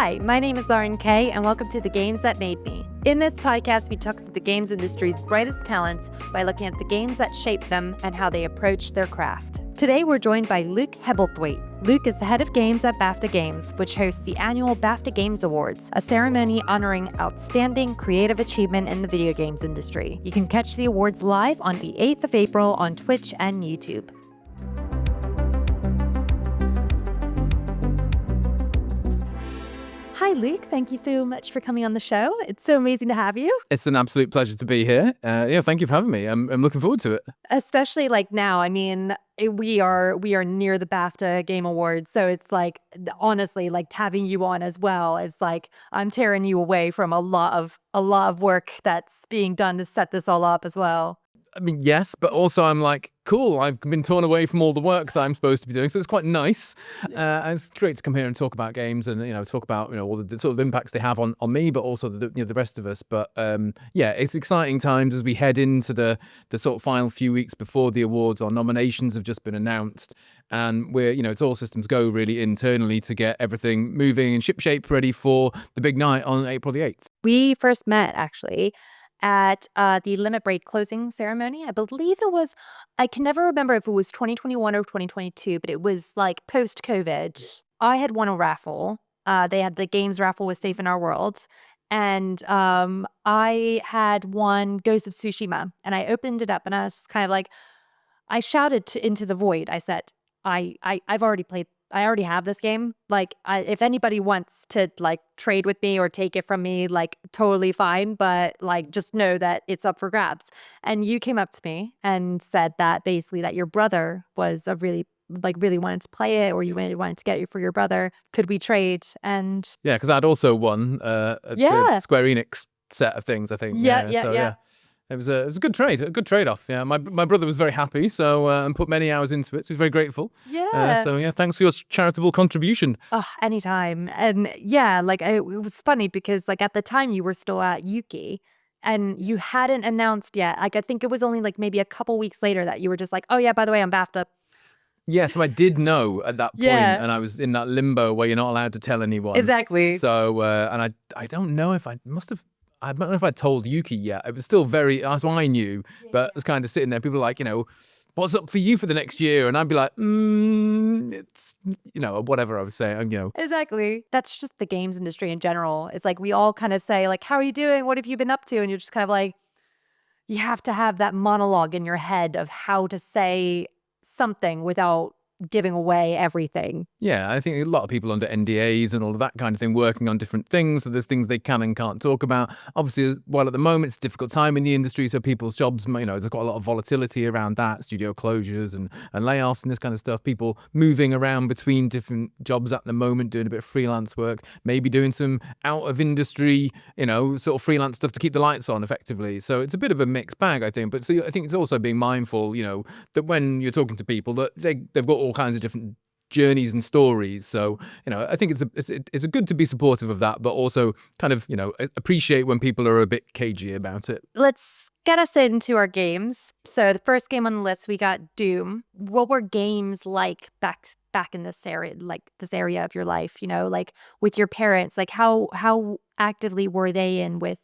Hi, my name is Lauren Kay, and welcome to The Games That Made Me. In this podcast, we talk to the games industry's brightest talents by looking at the games that shaped them and how they approach their craft. Today, we're joined by Luke Hebblethwaite. Luke is the head of games at BAFTA Games, which hosts the annual BAFTA Games Awards, a ceremony honoring outstanding creative achievement in the video games industry. You can catch the awards live on the 8th of April on Twitch and YouTube. Hi, Luke. Thank you so much for coming on the show. It's so amazing to have you. It's an absolute pleasure to be here. Thank you for having me. I'm looking forward to it. Especially like now. I mean, we are near the BAFTA Game Awards, so it's like honestly, like having you on as well is like I'm tearing you away from a lot of work that's being done to set this all up as well. I mean, yes, but also I'm like, cool, I've been torn away from all the work that I'm supposed to be doing, so it's quite nice. And it's great to come here and talk about games and, talk about, all the sort of impacts they have on me, but also the rest of us. But it's exciting times as we head into the sort of final few weeks before the awards. Our nominations have just been announced, and we're, it's all systems go really internally to get everything moving and shipshape ready for the big night on April the 8th. We first met actually at the limit break closing ceremony. I believe it was, I can never remember if it was 2021 or 2022, but it was like post-COVID. I had won a raffle. They had the games raffle with Safe in Our World. And I had won Ghost of Tsushima. And I opened it up and I was kind of like, I shouted into the void. I said, I've already played. I already have this game. Like, if anybody wants to like trade with me or take it from me, like totally fine. But like, just know that it's up for grabs. And you came up to me and said that basically that your brother was really wanted to play it, or you really wanted to get it for your brother. Could we trade? And yeah, because I'd also won the Square Enix set of things, I think. Yeah. It was a good trade-off. Yeah, my brother was very happy, so and put many hours into it. So he's very grateful. Yeah. Thanks for your charitable contribution. Oh, anytime. And yeah, like it was funny because like at the time you were still at Yuki, and you hadn't announced yet. Like I think it was only like maybe a couple weeks later that you were just like, oh yeah, by the way, I'm BAFTA. Yeah, so I did know at that point, and I was in that limbo where you're not allowed to tell anyone. Exactly. So and I don't know if I don't know if I told Yuki yet. It was still that's why I knew, but it's kind of sitting there. People are like, what's up for you for the next year? And I'd be like, it's, whatever I was saying, Exactly. That's just the games industry in general. It's like we all kind of say like, how are you doing? What have you been up to? And you're just kind of like, you have to have that monologue in your head of how to say something without giving away everything. Yeah, I think a lot of people under NDAs and all of that kind of thing working on different things, so there's things they can and can't talk about. Obviously, while at the moment it's a difficult time in the industry, so people's jobs, there's quite a lot of volatility around that, studio closures and layoffs and this kind of stuff, people moving around between different jobs at the moment, doing a bit of freelance work, maybe doing some out of industry, sort of freelance stuff to keep the lights on effectively. So it's a bit of a mixed bag, I think. But so I think it's also being mindful, that when you're talking to people that they've got all kinds of different journeys and stories. So, I think it's good to be supportive of that, but also kind of, appreciate when people are a bit cagey about it. Let's get us into our games. So the first game on the list, we got Doom. What were games like back in this area, like this area of your life, like with your parents, like how actively were they in with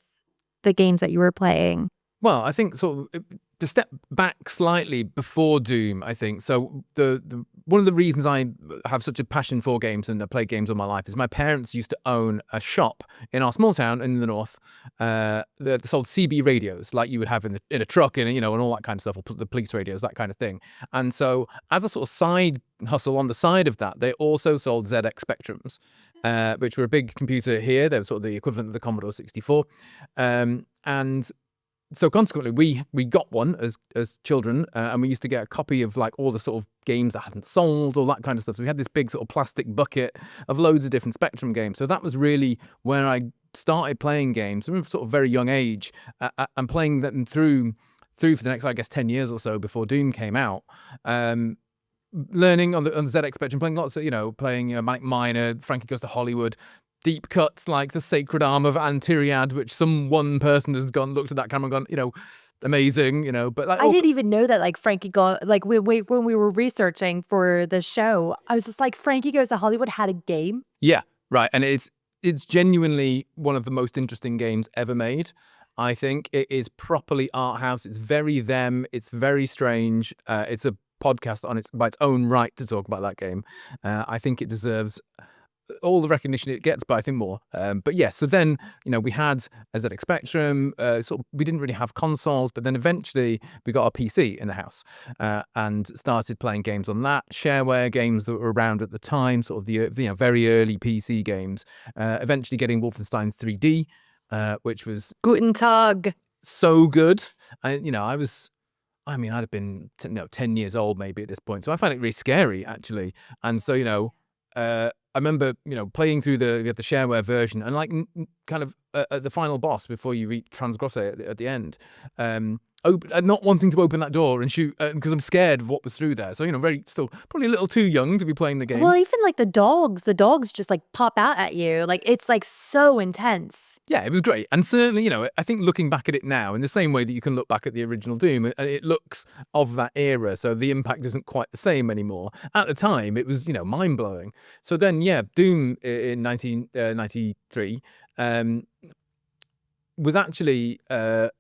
the games that you were playing? Well, I think sort of to step back slightly before Doom, I think. So the one of the reasons I have such a passion for games and I play games all my life is my parents used to own a shop in our small town in the north that sold CB radios like you would have in a truck and and all that kind of stuff, or the police radios, that kind of thing. And so as a sort of side hustle on the side of that, they also sold ZX Spectrums, which were a big computer here. They were sort of the equivalent of the Commodore 64. And so consequently, we got one as children, and we used to get a copy of like all the sort of games that hadn't sold, all that kind of stuff. So we had this big sort of plastic bucket of loads of different Spectrum games. So that was really where I started playing games from a sort of very young age, and playing them through for the next, I guess, 10 years or so before Doom came out. Learning on the ZX Spectrum, playing lots of, playing Manic Miner, Frankie Goes to Hollywood, deep cuts like The Sacred Arm of Antiriad, which some one person has looked at that camera and gone, amazing, but like, I didn't even know that like Frankie got like when we were researching for the show, I was just like, Frankie Goes to Hollywood had a game. Yeah, right. And it's it's genuinely one of the most interesting games ever made. I think it is properly art house. It's very them. It's very strange. It's a podcast by its own right to talk about that game. I think it deserves all the recognition it gets, but I think more. But yeah, so then, we had a ZX Spectrum. We didn't really have consoles, but then eventually we got our PC in the house and started playing games on that. Shareware games that were around at the time, sort of the very early PC games. Eventually getting Wolfenstein 3D, which was Guten Tag. so good. I'd have been 10 years old maybe at this point, so I found it really scary actually. And so I remember playing through the shareware version and like kind of at the final boss before you reach Transgrosse at the end, not wanting to open that door and shoot because I'm scared of what was through there. So still probably a little too young to be playing the game. Well, even like the dogs just like pop out at you. Like it's like so intense. Yeah, it was great. And certainly, I think looking back at it now in the same way that you can look back at the original Doom, it looks of that era. So the impact isn't quite the same anymore. At the time, it was, mind blowing. So then, yeah, Doom in 1993 was actually, I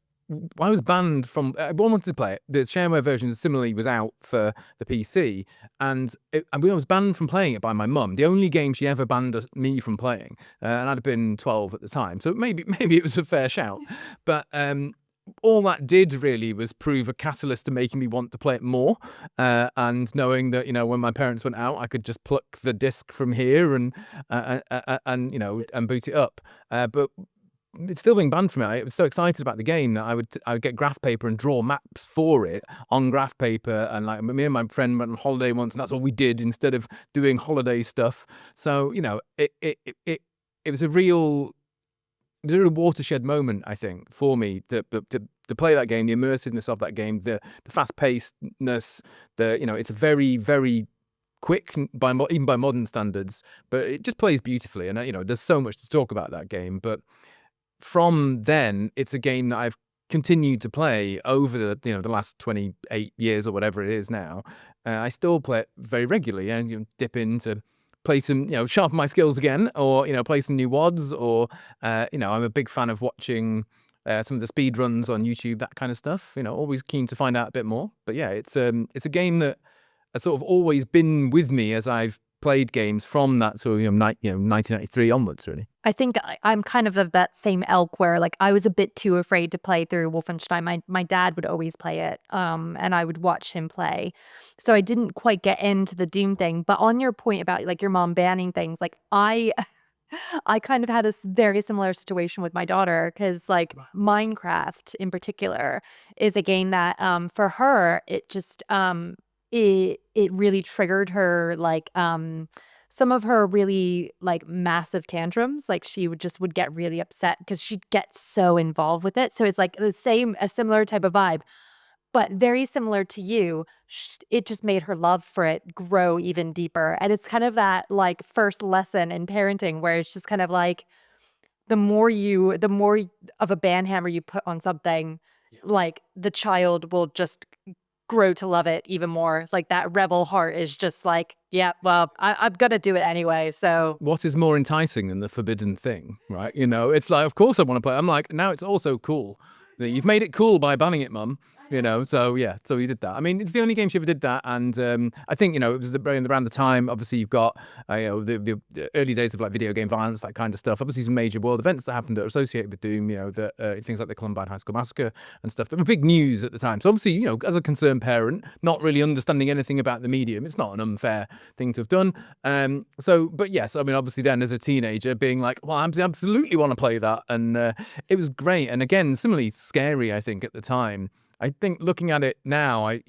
was banned from. I wanted to play it. The shareware version similarly was out for the PC, and I was banned from playing it by my mum. The only game she ever banned me from playing, and I'd have been 12 at the time, so maybe it was a fair shout. But all that did really was prove a catalyst to making me want to play it more, and knowing that when my parents went out, I could just pluck the disc from here and boot it up. But it's still being banned from it. I was so excited about the game that I would get graph paper and draw maps for it on graph paper, and like me and my friend went on holiday once, and that's what we did instead of doing holiday stuff. So it was a real watershed moment, I think, for me to play that game, the immersiveness of that game, the fast pacedness, it's a very, very quick even by modern standards, but it just plays beautifully, and there's so much to talk about that game. But from then, it's a game that I've continued to play over the last 28 years or whatever it is now. I still play it very regularly, and dip in to play some, sharpen my skills again, or play some new WODs, or I'm a big fan of watching some of the speed runs on YouTube, that kind of stuff. Always keen to find out a bit more. But yeah, it's a game that has sort of always been with me as I've played games from that sort of 1993 onwards, really. I think I'm kind of that same ilk where like I was a bit too afraid to play through Wolfenstein. My dad would always play it, and I would watch him play. So I didn't quite get into the Doom thing. But on your point about like your mom banning things, like I kind of had a very similar situation with my daughter, because like Minecraft in particular is a game that for her it just it really triggered her, like some of her really like massive tantrums. Like she would get really upset because she'd get so involved with it. So it's like a similar type of vibe, but very similar to you. It just made her love for it grow even deeper. And it's kind of that like first lesson in parenting where it's just kind of like the more of a ban hammer you put on something, like the child will just grow to love it even more. Like that rebel heart is just like, yeah, well, I'm gonna do it anyway. So what is more enticing than the forbidden thing, right? It's like, of course I want to play. I'm like, now it's also cool. You've made it cool by banning it, Mum. So yeah, so we did that. I mean, it's the only game she ever did that, and I think it was around the time. Obviously, you've got the early days of like video game violence, that kind of stuff. Obviously, some major world events that happened that are associated with Doom. Things like the Columbine High School Massacre and stuff that were big news at the time. So obviously, as a concerned parent, not really understanding anything about the medium, it's not an unfair thing to have done. But yes, I mean, obviously, then as a teenager, being like, well, I absolutely want to play that, and it was great. And again, similarly scary, I think, at the time. I think looking at it now, I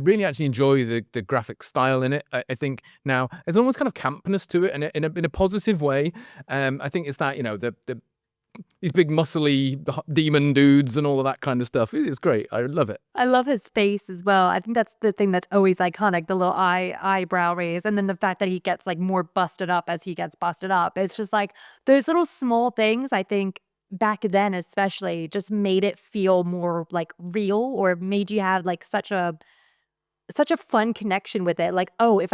really actually enjoy the graphic style in it. I think now there's almost kind of campness to it, and in a positive way. I think it's that these big muscly demon dudes and all of that kind of stuff. It's great. I love it. I love his face as well. I think that's the thing that's always iconic, the little eyebrow raise, and then the fact that he gets like more busted up as he gets busted up. It's just like those little small things, I think, back then especially, just made it feel more like real, or made you have like such a fun connection with it. Like, oh, if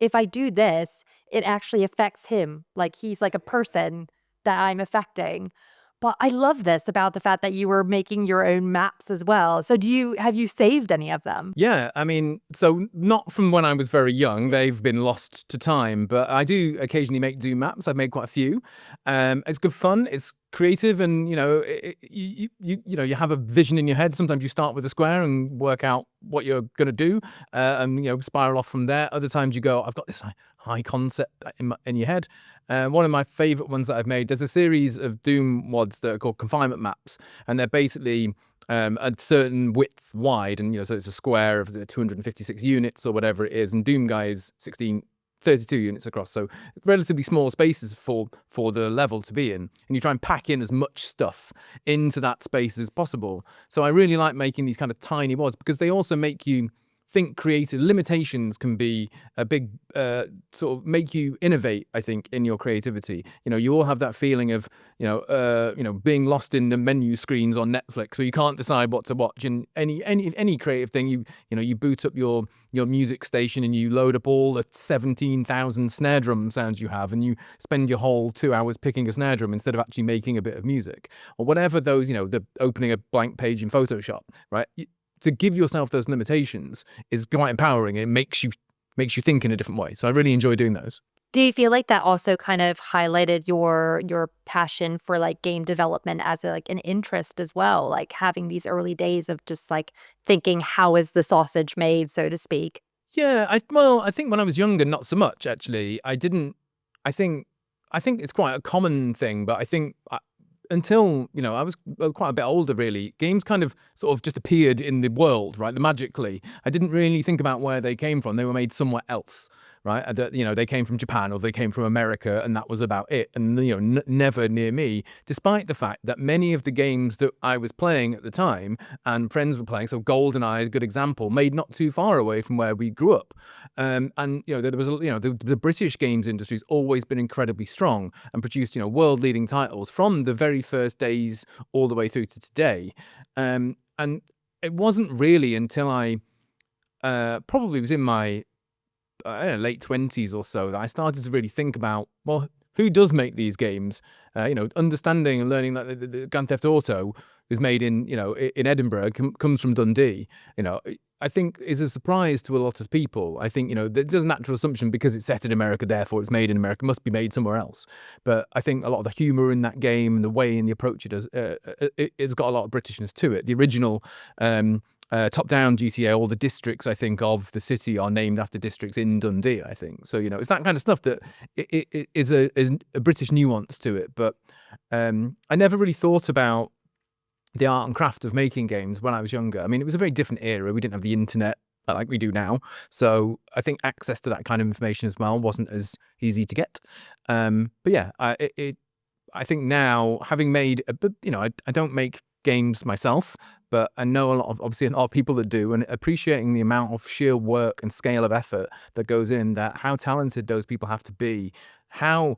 if I do this, it actually affects him. Like, he's like a person that I'm affecting. But I love this about the fact that you were making your own maps as well. So have you saved any of them? Yeah, I mean, so not from when I was very young. They've been lost to time, but I do occasionally make Doom maps. I've made quite a few. It's good fun. It's creative, and you have a vision in your head. Sometimes you start with a square and work out what you're gonna do, and spiral off from there. Other times you go, I've got this high concept in your head. One of my favorite ones that I've made. There's a series of Doom WODs that are called confinement maps, and they're basically a certain width wide, and so it's a square of 256 units or whatever it is, and Doom Guy is 32 units across, so relatively small spaces for the level to be in, and you try and pack in as much stuff into that space as possible. So I really like making these kind of tiny WODs because they also make you think creative. Limitations can be a big sort of make you innovate, I think, in your creativity. You all have that feeling of being lost in the menu screens on Netflix where you can't decide what to watch. And any creative thing, you boot up your music station and you load up all the 17,000 snare drum sounds you have, and you spend your whole 2 hours picking a snare drum instead of actually making a bit of music or whatever. Those the opening a blank page in Photoshop, right? To give yourself those limitations is quite empowering. It makes you think in a different way. So I really enjoy doing those. Do you feel like that also kind of highlighted your passion for like game development as like an interest as well? Like having these early days of just like thinking, how is the sausage made, so to speak? Yeah, I think when I was younger, not so much actually. I didn't. I think it's quite a common thing, but I think until I was quite a bit older, really, games kind of sort of just appeared in the world, right? Magically, I didn't really think about where they came from. They were made somewhere else, right? They came from Japan or they came from America, and that was about it. And never near me, despite the fact that many of the games that I was playing at the time and friends were playing, so GoldenEye is a good example, made not too far away from where we grew up. And there was the British games industry's always been incredibly strong and produced world-leading titles from the very first days all the way through to today. And it wasn't really until I probably was in my late 20s or so that I started to really think about, well, who does make these games? Understanding and learning that the Grand Theft Auto is made in Edinburgh, comes from Dundee. I think is a surprise to a lot of people. I think there's a natural assumption because it's set in America, therefore it's made in America, it must be made somewhere else. But I think a lot of the humour in that game and the way and the approach it does, it's got a lot of Britishness to it. The original top-down GTA, all the districts I think of the city are named after districts in Dundee, I think. So it's that kind of stuff that it is a British nuance to it. But I never really thought about the art and craft of making games when I was younger. I mean, it was a very different era. We didn't have the internet like we do now, so I think access to that kind of information as well wasn't as easy to get. But yeah, I think now, having made I don't make games myself, but I know obviously a lot of people that do, and appreciating the amount of sheer work and scale of effort that goes in, that how talented those people have to be, how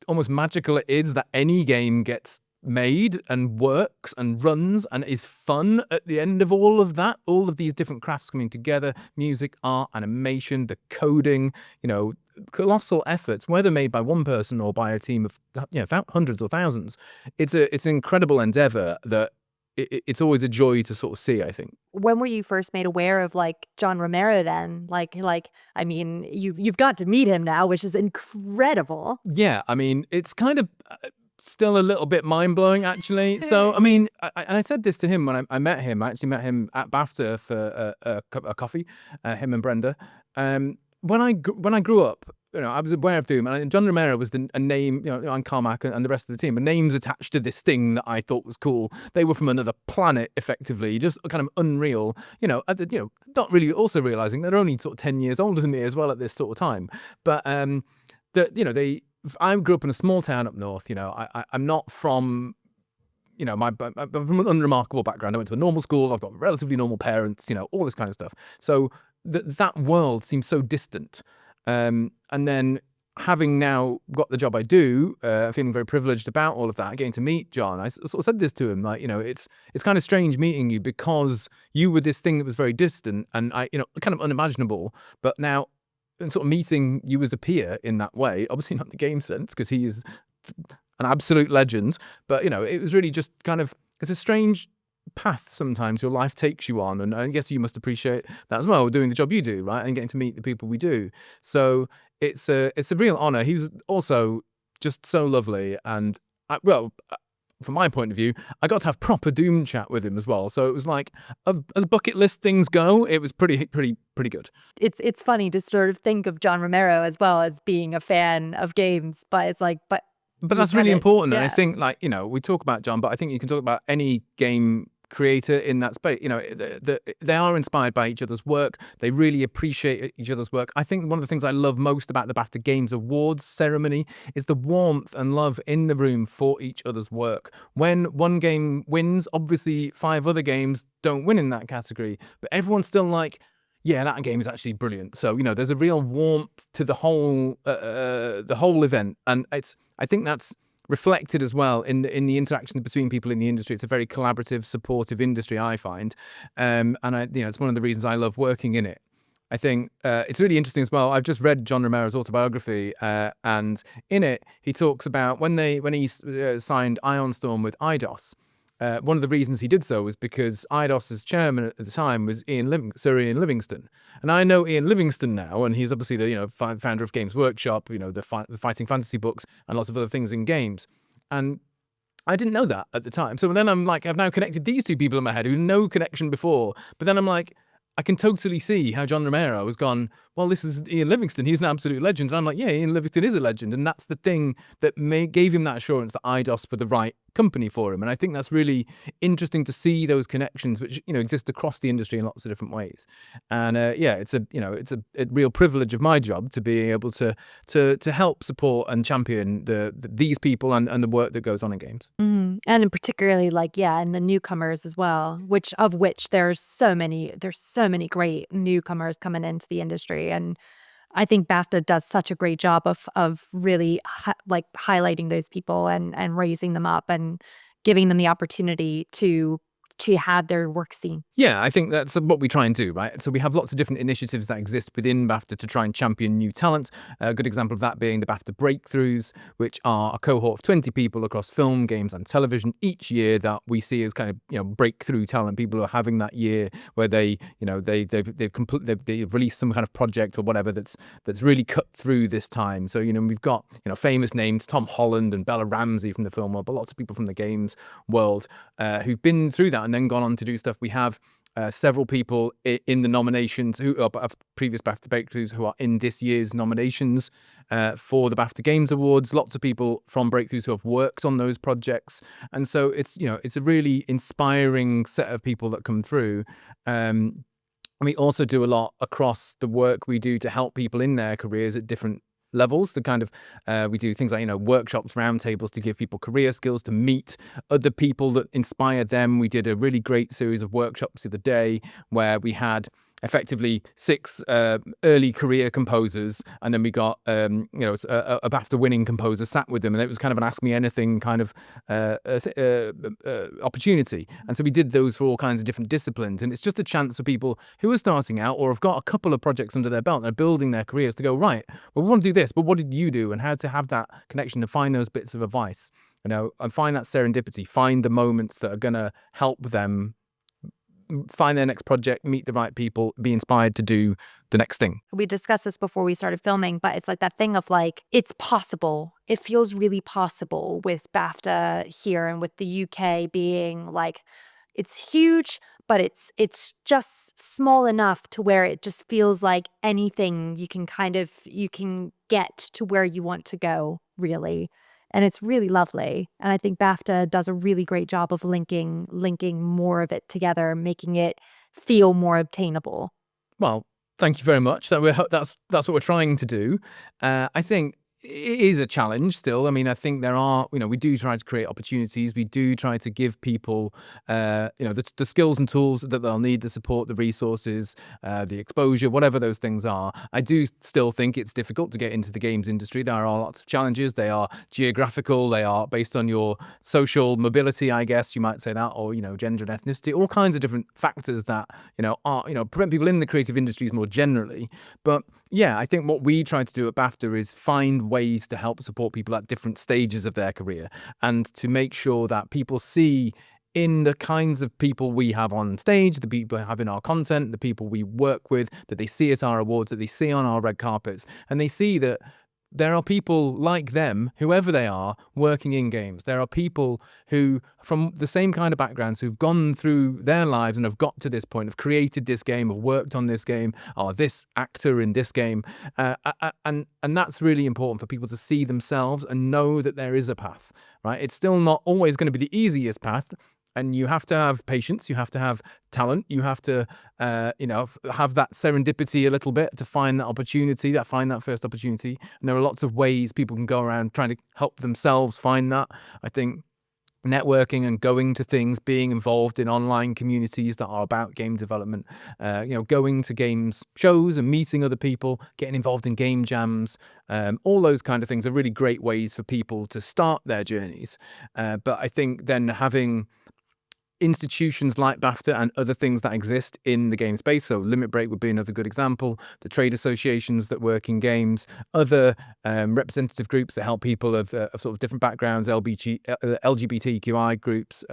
almost magical it is that any game gets made and works and runs and is fun at the end of all of that, all of these different crafts coming together, music, art, animation, the coding, colossal efforts, whether made by one person or by a team of hundreds or thousands. It's an incredible endeavor that it's always a joy to sort of see, I think. When were you first made aware of like John Romero then? Like I mean, you've got to meet him now, which is incredible. Yeah, I mean, it's kind of still a little bit mind-blowing, actually. So, I mean, I said this to him when I met him. I actually met him at BAFTA for a coffee, him and Brenda. When I grew up, I was aware of Doom, and John Romero was a name, and Carmack and the rest of the team, but names attached to this thing that I thought was cool. They were from another planet, effectively, just kind of unreal. Not really also realizing they're only sort of 10 years older than me as well at this sort of time. But I grew up in a small town up north. I'm not from, I'm from an unremarkable background. I went to a normal school. I've got relatively normal parents. All this kind of stuff. So that world seems so distant. And then having now got the job I do, feeling very privileged about all of that, getting to meet John, I sort of said this to him, like, it's kind of strange meeting you because you were this thing that was very distant and kind of unimaginable. But now and sort of meeting you as a peer in that way, obviously not in the game sense, because he is an absolute legend, but it was really just kind of, it's a strange path sometimes your life takes you on, and I guess you must appreciate that as well, doing the job you do, right, and getting to meet the people we do. So it's a real honor. He was also just so lovely, and from my point of view, I got to have proper Doom chat with him as well. So it was like, as bucket list things go, it was pretty good. It's funny to sort of think of John Romero as well as being a fan of games, but it's like, but that's really important. yeah. And I think, like, we talk about John, but I think you can talk about any game creator in that space. They are inspired by each other's work. They really appreciate each other's work. I think one of the things I love most about the BAFTA Games Awards ceremony is the warmth and love in the room for each other's work. When one game wins, obviously 5 other games don't win in that category, but everyone's still like, yeah, that game is actually brilliant. So there's a real warmth to the whole event, and I think that's reflected as well in the interactions between people in the industry. It's a very collaborative, supportive industry, I find, and it's one of the reasons I love working in it. I think it's really interesting as well. I've just read John Romero's autobiography, and in it he talks about when he signed Ion Storm with Eidos. One of the reasons he did so was because Eidos's chairman at the time was Sir Ian Livingstone, and I know Ian Livingstone now, and he's obviously the founder of Games Workshop, the fighting fantasy books and lots of other things in games, and I didn't know that at the time. So then I'm like, I've now connected these two people in my head who had no connection before, but then I'm like, I can totally see how John Romero has gone, well, this is Ian Livingstone. He's an absolute legend. And I'm like, yeah, Ian Livingstone is a legend. And that's the thing that gave him that assurance that Eidos were the right company for him. And I think that's really interesting to see those connections, which, exist across the industry in lots of different ways. And it's a real privilege of my job to be able to help support and champion these people and the work that goes on in games. And in particularly, and the newcomers as well, which there's so many great newcomers coming into the industry. And I think BAFTA does such a great job of really highlighting those people and raising them up and giving them the opportunity to have their work seen. Yeah, I think that's what we try and do, right? So we have lots of different initiatives that exist within BAFTA to try and champion new talent. A good example of that being the BAFTA Breakthroughs, which are a cohort of 20 people across film, games and television each year that we see as kind of, breakthrough talent. People who are having that year where they've released some kind of project or whatever that's really cut through this time. So, we've got, famous names, Tom Holland and Bella Ramsey from the film world, but lots of people from the games world who've been through that and then gone on to do stuff. We have several people in the nominations who are previous BAFTA Breakthroughs who are in this year's nominations for the BAFTA Games Awards. Lots of people from Breakthroughs who have worked on those projects, and so it's a really inspiring set of people that come through. And we also do a lot across the work we do to help people in their careers at different levels. To kind of we do things like workshops, roundtables to give people career skills, to meet other people that inspire them. We did a really great series of workshops the other day where we had effectively 6 early career composers, and then we got a BAFTA winning composer sat with them, and it was kind of an ask me anything kind of opportunity. And so we did those for all kinds of different disciplines, and it's just a chance for people who are starting out or have got a couple of projects under their belt and are building their careers to go, right, well, we want to do this, but what did you do, and how to have that connection to find those bits of advice, and find that serendipity, find the moments that are going to help them find their next project, meet the right people, be inspired to do the next thing. We discussed this before we started filming, but it's like that thing of it's possible. It feels really possible with BAFTA here and with the UK being it's huge, but it's just small enough to where it just feels like anything you can get to where you want to go, really. And it's really lovely. And I think BAFTA does a really great job of linking more of it together, making it feel more obtainable. Well, thank you very much. That's what we're trying to do. I think it is a challenge still. I mean, I think there are, we do try to create opportunities. We do try to give people, the skills and tools that they'll need, the support, the resources, the exposure, whatever those things are. I do still think it's difficult to get into the games industry. There are lots of challenges. They are geographical. They are based on your social mobility, I guess you might say that, or, gender and ethnicity, all kinds of different factors that, prevent people in the creative industries more generally. But yeah, I think what we try to do at BAFTA is find ways to help support people at different stages of their career, and to make sure that people see in the kinds of people we have on stage, the people we have in our content, the people we work with, that they see at our awards, that they see on our red carpets, and they see that there are people like them, whoever they are, working in games. There are people who, from the same kind of backgrounds, who've gone through their lives and have got to this point, have created this game, have worked on this game, are this actor in this game. And that's really important for people to see themselves and know that there is a path, right? It's still not always going to be the easiest path. And you have to have patience, you have to have talent, you have to, have that serendipity a little bit to find that opportunity, find that first opportunity. And there are lots of ways people can go around trying to help themselves find that. I think networking and going to things, being involved in online communities that are about game development, going to games shows and meeting other people, getting involved in game jams, all those kind of things are really great ways for people to start their journeys. But I think then having institutions like BAFTA and other things that exist in the game space, so Limit Break would be another good example, the trade associations that work in games, other representative groups that help people of sort of different backgrounds, LGBTQI groups,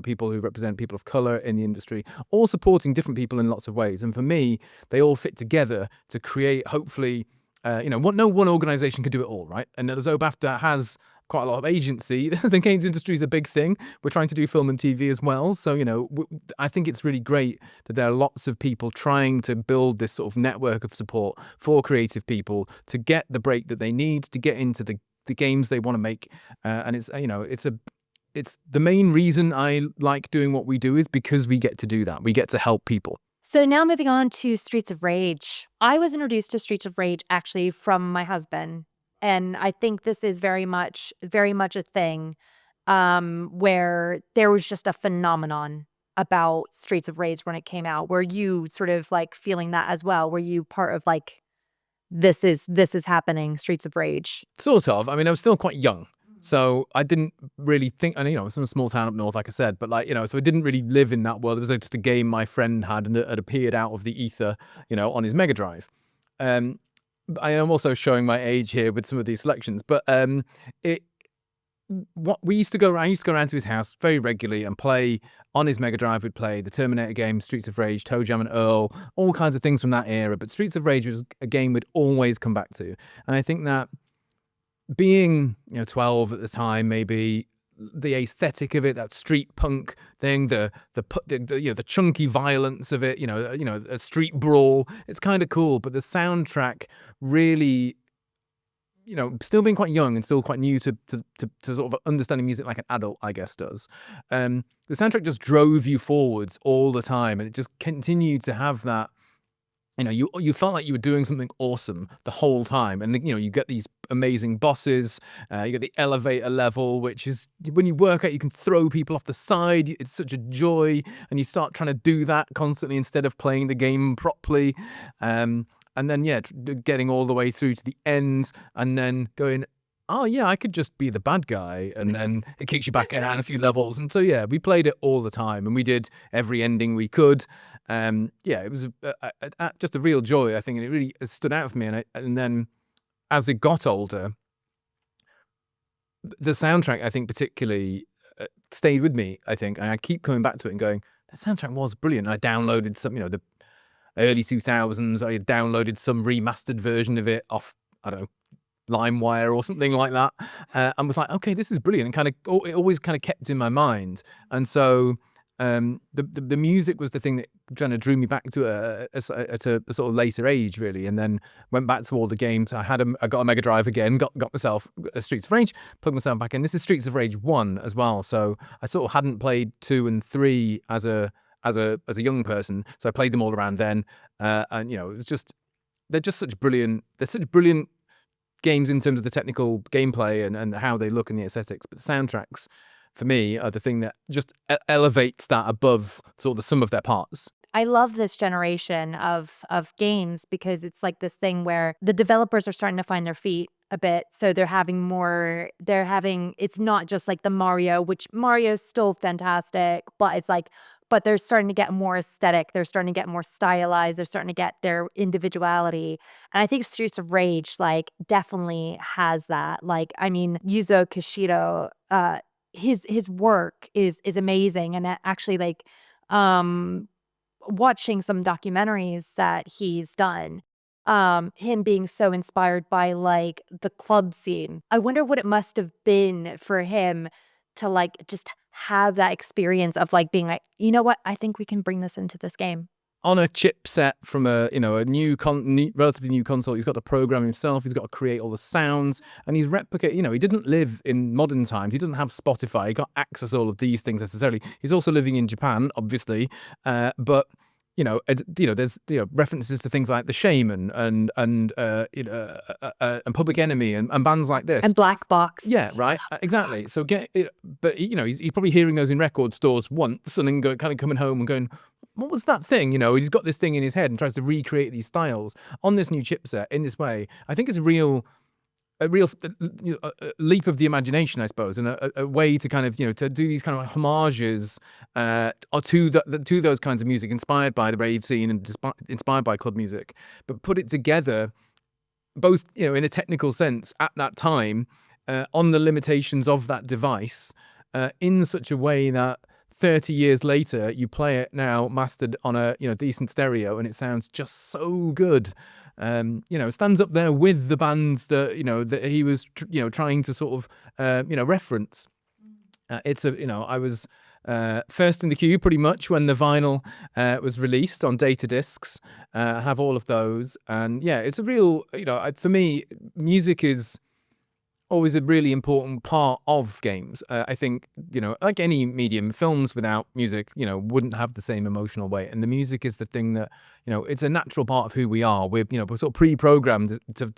people who represent people of colour in the industry, all supporting different people in lots of ways. And for me, they all fit together to create, hopefully, no one organisation can do it all, right? And although BAFTA has quite a lot of agency, the games industry is a big thing. We're trying to do film and TV as well. So, I think it's really great that there are lots of people trying to build this sort of network of support for creative people to get the break that they need to get into the games they want to make. And it's the main reason I like doing what we do is because we get to do that. We get to help people. So now moving on to Streets of Rage. I was introduced to Streets of Rage actually from my husband. And I think this is very much a thing where there was just a phenomenon about Streets of Rage when it came out. Were you sort of like feeling that as well? Were you part of like, this is happening, Streets of Rage? Sort of. I mean, I was still quite young. So I didn't really think, and it's in a small town up north, like I said, but so I didn't really live in that world. It was just a game my friend had, and it had appeared out of the ether, on his Mega Drive. I am also showing my age here with some of these selections, but what we used to go around, I used to go around to his house very regularly and play on his Mega Drive. We'd play the Terminator game, Streets of Rage, Toe Jam and Earl, all kinds of things from that era. But Streets of Rage was a game we'd always come back to, and I think that being 12 at the time, maybe the aesthetic of it, that street punk thing, the chunky violence of it, a street brawl, it's kind of cool. But the soundtrack really, still being quite young and still quite new to sort of understanding music like an adult, I guess, does. The soundtrack just drove you forwards all the time, and it just continued to have that. You felt like you were doing something awesome the whole time. And, you get these amazing bosses. You get the elevator level, which is when you work out, you can throw people off the side. It's such a joy. And you start trying to do that constantly instead of playing the game properly. And then, getting all the way through to the end and then going, oh, yeah, I could just be the bad guy. And then it kicks you back down a few levels. And so, we played it all the time, and we did every ending we could. It was just a real joy, I think, and it really stood out for me. And then as it got older, the soundtrack, I think, particularly stayed with me, I think. And I keep coming back to it and going, that soundtrack was brilliant. I downloaded some, the early 2000s. I downloaded some remastered version of it off, I don't know, LimeWire or something like that, and was like, okay, this is brilliant, and it always kind of kept in my mind. And so the music was the thing that kind of drew me back to at a sort of later age, really. And then went back to all the games. I got a Mega Drive again, got myself a Streets of Rage, plugged myself back in. This is Streets of Rage 1 as well, so I sort of hadn't played 2 and 3 as a young person, so I played them all around then. And it was just, they're such brilliant games in terms of the technical gameplay and how they look and the aesthetics, but the soundtracks for me are the thing that just elevates that above sort of the sum of their parts. I love this generation of games because it's like this thing where the developers are starting to find their feet a bit. So it's not just like the Mario, which Mario's still fantastic, but it's like, but they're starting to get more aesthetic. They're starting to get more stylized. They're starting to get their individuality. And I think Streets of Rage, like, definitely has that. Like, I mean, Yuzo Koshiro, his work is amazing. And actually, like, watching some documentaries that he's done, him being so inspired by, like, the club scene. I wonder what it must have been for him to, like, just have that experience of, like, being like, "You know what? I think we can bring this into this game." On a chipset from a relatively new console, he's got to program himself. He's got to create all the sounds, and he's replicating. He didn't live in modern times. He doesn't have Spotify. He can't access all of these things necessarily. He's also living in Japan, obviously, but there's references to things like The Shaman and Public Enemy and bands like this. And Black Box. Yeah, right. Exactly. So but he's probably hearing those in record stores once and then kind of coming home and going, what was that thing? He's got this thing in his head and tries to recreate these styles on this new chipset in this way. I think it's a real leap of the imagination, I suppose, and a way to kind of to do these kind of homages to those kinds of music inspired by the rave scene and inspired by club music, but put it together both in a technical sense at that time on the limitations of that device in such a way that 30 years later you play it now mastered on a decent stereo and it sounds just so good. Stands up there with the bands that that he was trying to sort of reference. I was first in the queue pretty much when the vinyl was released on data discs. I have all of those, and yeah, it's a real for me, music is always a really important part of games. I think, like any medium, films without music, wouldn't have the same emotional weight. And the music is the thing that, it's a natural part of who we are. We're sort of pre-programmed to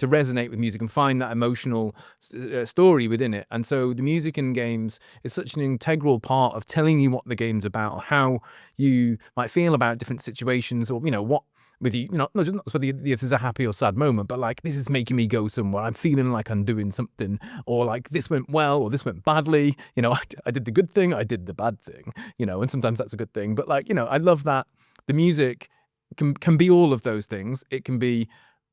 resonate with music and find that emotional story within it. And so the music in games is such an integral part of telling you what the game's about, how you might feel about different situations, or, what with you, not just whether this is a happy or sad moment, but like, this is making me go somewhere. I'm feeling like I'm doing something, or like this went well, or this went badly. I did the good thing, I did the bad thing. And sometimes that's a good thing. But like, I love that the music can be all of those things. It can be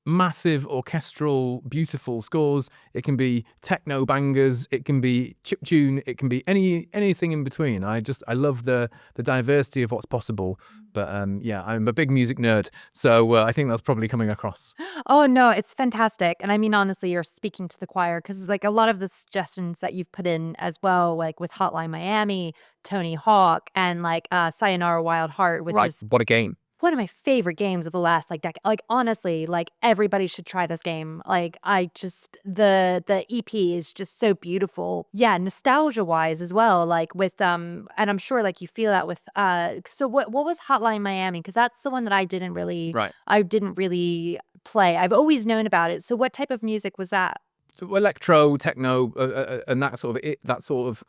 massive orchestral, beautiful scores. It can be techno bangers. It can be chiptune. It can be anything in between. I love the diversity of what's possible. But yeah, I'm a big music nerd, so I think that's probably coming across. Oh no, it's fantastic. And I mean, honestly, you're speaking to the choir, because like a lot of the suggestions that you've put in as well, like with Hotline Miami, Tony Hawk, and like Sayonara Wild Heart, which is What a game. one of my favorite games of the last like decade. Like, honestly, like, everybody should try this game. Like, I just the EP is just so beautiful. Yeah, nostalgia wise as well. Like with and I'm sure like you feel that with so what was Hotline Miami? Because that's the one that I didn't really play. I've always known about it. So what type of music was that? So electro, techno, and that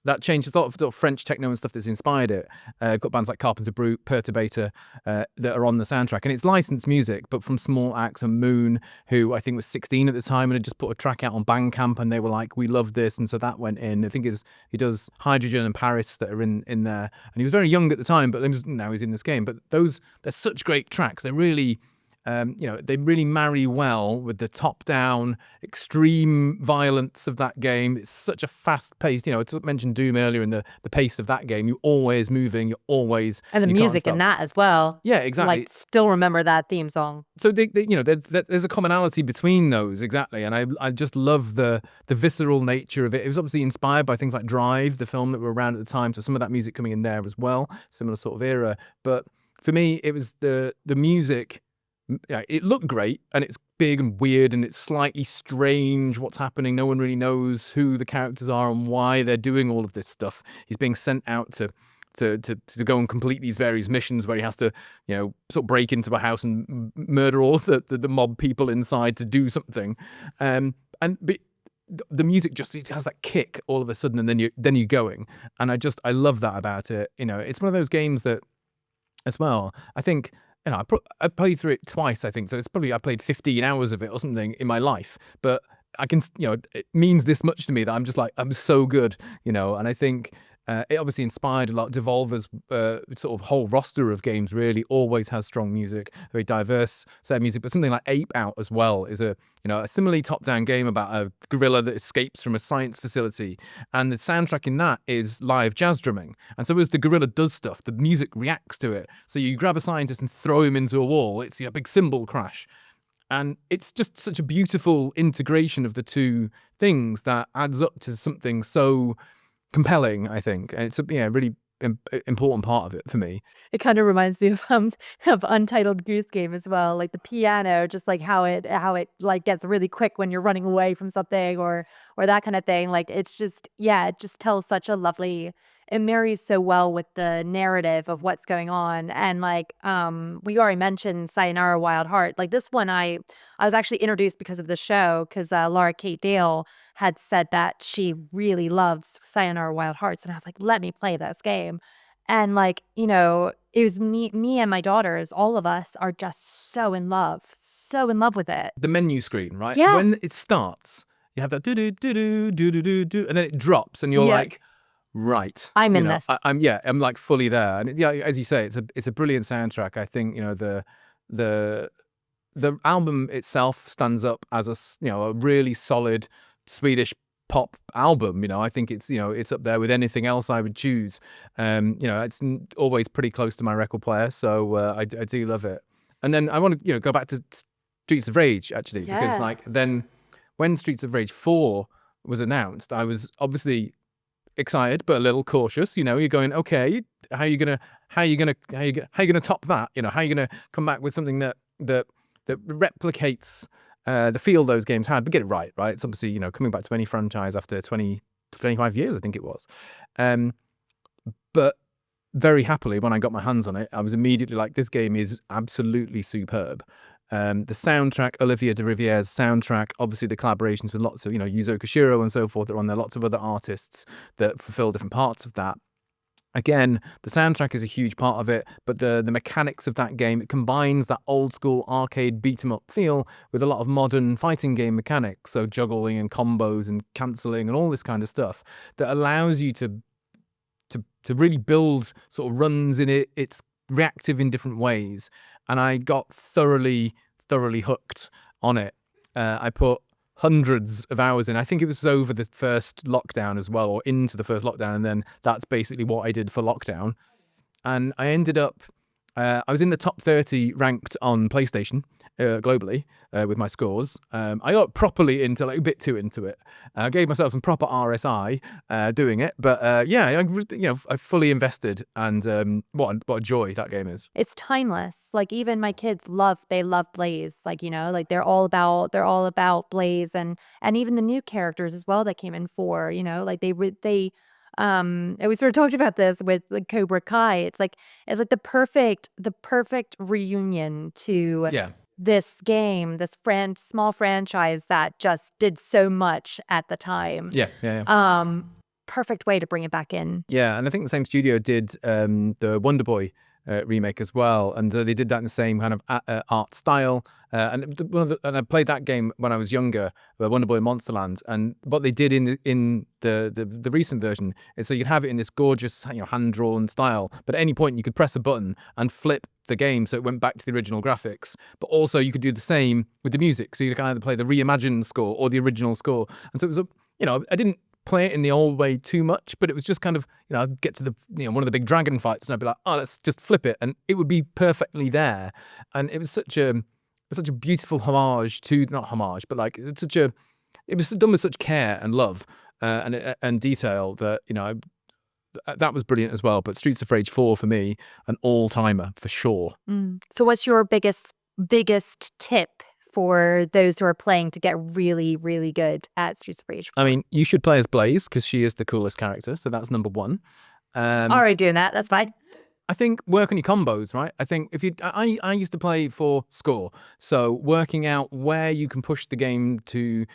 that changed a lot of sort of French techno and stuff that's inspired it. Got bands like Carpenter Brute, Perturbator that are on the soundtrack. And it's licensed music, but from small acts, and Moon, who I think was 16 at the time and had just put a track out on Bandcamp, and they were like, we love this. And so that went in. I think he does Hydrogen and Paris that are in there. And he was very young at the time, but now he's in this game. But they're such great tracks. They're really... they really marry well with the top-down, extreme violence of that game. It's such a fast-paced, I mentioned Doom earlier, in the pace of that game. You're always moving, and the music in that as well. Yeah, exactly. Like, still remember that theme song. So there's a commonality between those, exactly. And I just love the visceral nature of it. It was obviously inspired by things like Drive, the film that were around at the time. So some of that music coming in there as well, similar sort of era. But for me, it was the music. Yeah, it looked great, and it's big and weird, and it's slightly strange what's happening. No one really knows who the characters are and why they're doing all of this stuff. He's being sent out to to go and complete these various missions where he has to, sort of break into a house and murder all the mob people inside to do something. But the music just, it has that kick all of a sudden, and then you're going. And I love that about it. It's one of those games that, as well, I think, I played through it twice, I think. So it's probably, I played 15 hours of it or something in my life. But I can, it means this much to me that I'm just like, I'm so good, and I think it obviously inspired a lot. Devolver's sort of whole roster of games really always has strong music, very diverse set of music. But something like Ape Out as well is a similarly top-down game about a gorilla that escapes from a science facility, and the soundtrack in that is live jazz drumming. And so as the gorilla does stuff, the music reacts to it. So you grab a scientist and throw him into a wall. It's a big cymbal crash. And it's just such a beautiful integration of the two things that adds up to something so compelling, I think. And it's a really important part of it for me. It kind of reminds me of Untitled Goose Game as well, like the piano, just like how it like gets really quick when you're running away from something or that kind of thing. Like it's just, it just tells such a lovely, it marries so well with the narrative of what's going on. And like we already mentioned Sayonara Wild Heart. Like this one I was actually introduced because of the show, because Laura Kate Dale had said that she really loves Sayonara Wild Hearts, and I was like, let me play this game. And like, it was me and my daughters, all of us are just so in love with it. The menu screen, right? Yeah. When it starts, you have that do do do do do do do do, and then it drops, and you're like, right, I'm in this. I'm like fully there. And as you say, it's a brilliant soundtrack. I think the album itself stands up as a really solid Swedish pop album. I think it's up there with anything else I would choose. It's always pretty close to my record player, so I do love it. And then I want to go back to Streets of Rage actually, because like then when Streets of Rage 4 was announced, I was obviously excited but a little cautious. You're going, okay, how are you gonna top that? How are you gonna come back with something that replicates the feel those games had, but get it right? It's obviously coming back to any franchise after 25 years, I think it was. But very happily, when I got my hands on it, I was immediately like, this game is absolutely superb. The soundtrack, Olivier de Riviere's soundtrack, obviously the collaborations with lots of Yuzo Koshiro and so forth that are on there, lots of other artists that fulfill different parts of that. Again, the soundtrack is a huge part of it, but the mechanics of that game, it combines that old school arcade beat 'em up feel with a lot of modern fighting game mechanics, so juggling and combos and cancelling and all this kind of stuff that allows you to really build sort of runs in it. It's reactive in different ways, and I got thoroughly hooked on it. I put hundreds of hours in. I think it was over the first lockdown as well, or into the first lockdown, and then that's basically what I did for lockdown. And I ended up, I was in the top 30 ranked on PlayStation globally with my scores. I got properly into, like, a bit too into it. I gave myself some proper RSI doing it, but I fully invested, and what a joy that game is. It's timeless. Like even my kids love Blaze. Like like they're all about Blaze, and even the new characters as well that came in 4. Like they and we sort of talked about this with like Cobra Kai. It's like the perfect reunion to this game, this small franchise that just did so much at the time. Perfect way to bring it back in. Yeah, and I think the same studio did the Wonder Boy remake as well, and they did that in the same kind of art style. And I played that game when I was younger, Wonder Boy Monsterland. And what they did in the recent version is so you'd have it in this gorgeous hand drawn style, but at any point you could press a button and flip the game so it went back to the original graphics. But also you could do the same with the music, so you could either play the reimagined score or the original score. And so it was I didn't play it in the old way too much, but it was just kind of, I'd get to the, one of the big dragon fights and I'd be like, oh, let's just flip it. And it would be perfectly there. And it was such a beautiful homage to, not homage, but like, it was done with such care and love and detail that, that was brilliant as well. But Streets of Rage 4 for me, an all-timer for sure. So what's your biggest tip for those who are playing to get really, really good at Streets of Rage 4? I mean, you should play as Blaze because she is the coolest character. So that's number one. Already doing that. That's fine. I think work on your combos, right? I think if I used to play for score, so working out where you can push the game to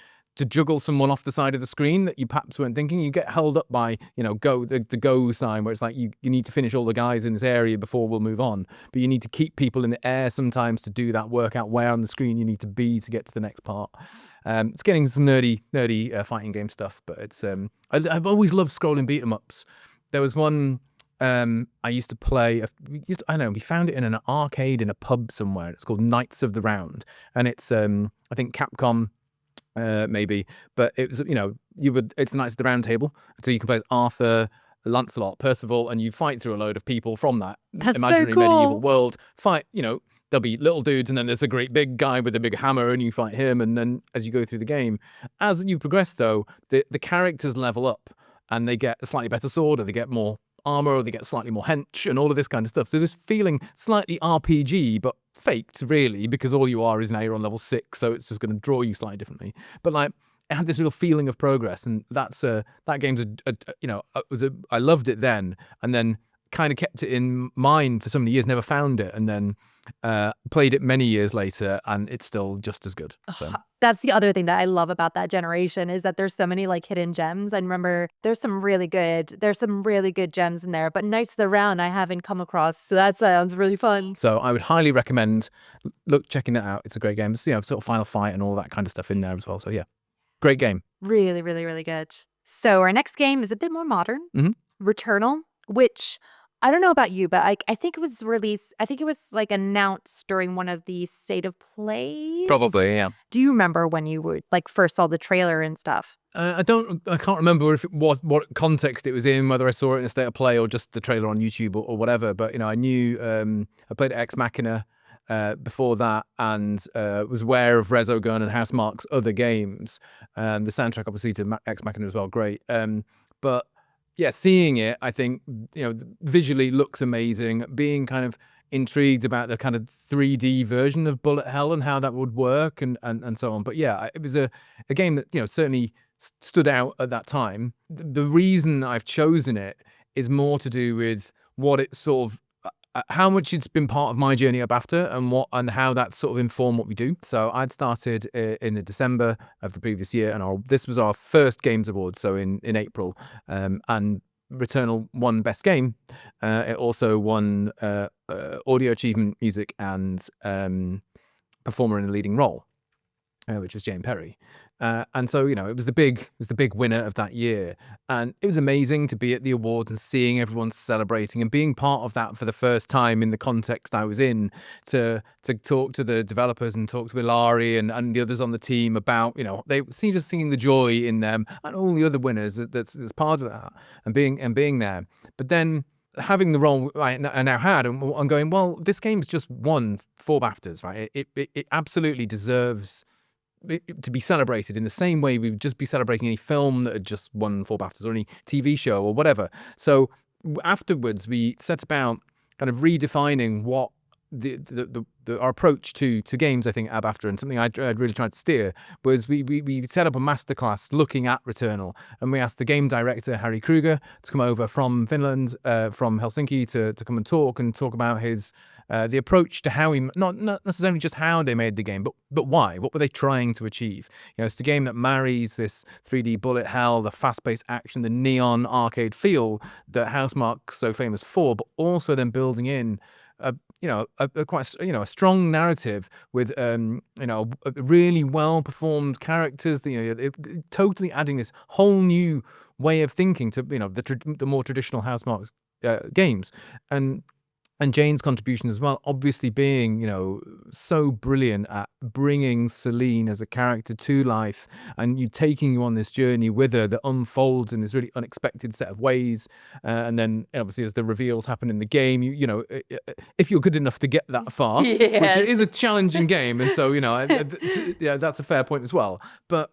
juggle someone off the side of the screen that you perhaps weren't thinking. You get held up by, the go sign, where it's like you need to finish all the guys in this area before we'll move on. But you need to keep people in the air sometimes to do that, work out where on the screen you need to be to get to the next part. It's getting some nerdy fighting game stuff, but it's I've always loved scrolling beat 'em ups. There was one I used to play. I don't know. We found it in an arcade in a pub somewhere. It's called Knights of the Round, and it's I think Capcom. Maybe, but it was it's the Knights of the Round Table, so you can play as Arthur, Lancelot, Percival, and you fight through a load of people from that imaginary medieval world. Fight, there'll be little dudes, and then there's a great big guy with a big hammer, and you fight him. And then as you go through the game, as you progress, though, the characters level up, and they get a slightly better sword, or they get more armor, or they get slightly more hench, and all of this kind of stuff. So this feeling slightly RPG, but faked, really, because all you are is now you're on level 6, so it's just going to draw you slightly differently. But like, it had this real feeling of progress, and that's that game's I loved it then, and then kind of kept it in mind for so many years, never found it, and then played it many years later, and it's still just as good. So that's the other thing that I love about that generation, is that there's so many like hidden gems. And remember, there's some really good gems in there, but Knights of the Round I haven't come across, so that sounds really fun. So I would highly recommend checking it out. It's a great game. It's, sort of Final Fight and all that kind of stuff in there as well. So yeah, great game. Really, really, really good. So our next game is a bit more modern. Returnal, which I don't know about you, but I think it was released, I think it was like announced during one of the State of Plays. Probably, yeah. Do you remember when you would like first saw the trailer and stuff? I can't remember if it was what context it was in, whether I saw it in a State of Play or just the trailer on YouTube or whatever. But I knew I played Ex Machina before that, and was aware of Resogun and Housemarque's other games. The soundtrack, obviously, to Ex Machina as well, great. But yeah, seeing it, I think, visually looks amazing. Being kind of intrigued about the kind of 3D version of Bullet Hell and how that would work and so on. But yeah, it was a game that, certainly stood out at that time. The reason I've chosen it is more to do with what it sort of, how much it's been part of my journey at BAFTA and how that's sort of informed what we do. So I'd started in December of the previous year, and this was our first Games Awards, so in April, and Returnal won Best Game. It also won Audio Achievement, Music, and Performer in a Leading Role, which was Jane Perry. And so, it was the big winner of that year. And it was amazing to be at the award and seeing everyone celebrating and being part of that for the first time in the context I was in, to talk to the developers and talk to Ilari and the others on the team about, they seem just seeing the joy in them and all the other winners that's part of that and being there. But then having the role I now had and going, well, this game's just won 4 BAFTAs, right? It absolutely deserves to be celebrated in the same way we would just be celebrating any film that had just won 4 BAFTAs or any TV show or whatever. So afterwards, we set about kind of redefining what our approach to games, I think, at BAFTA, and something I'd really tried to steer was we set up a masterclass looking at Returnal, and we asked the game director Harry Kruger to come over from Finland, from Helsinki, to come and talk about his the approach to how he, not necessarily just how they made the game, but why. What were they trying to achieve? It's the game that marries this 3D bullet hell, the fast-paced action, the neon arcade feel that Housemarque's so famous for, but also then building in a quite a strong narrative with really well performed characters. Totally adding this whole new way of thinking to the more traditional Housemarque's games, and Jane's contribution as well, obviously being, so brilliant at bringing Celine as a character to life and taking you on this journey with her that unfolds in this really unexpected set of ways. And then obviously as the reveals happen in the game, if you're good enough to get that far, Yes. which is a challenging game. And so, yeah, that's a fair point as well. But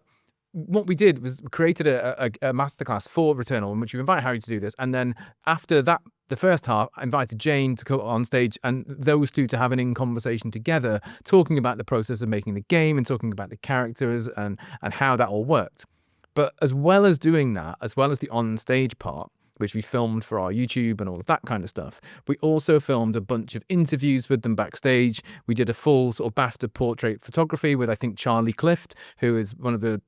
what we did was created a masterclass for Returnal in which you invite Harry to do this. And then after that, the first half, I invited Jane to come on stage and those two to have an in-conversation together, talking about the process of making the game and talking about the characters and how that all worked. But as well as doing that, as well as the on-stage part, which we filmed for our YouTube and all of that kind of stuff. We also filmed a bunch of interviews with them backstage. We did a full sort of BAFTA portrait photography with, I think, Charlie Clift, who is one of the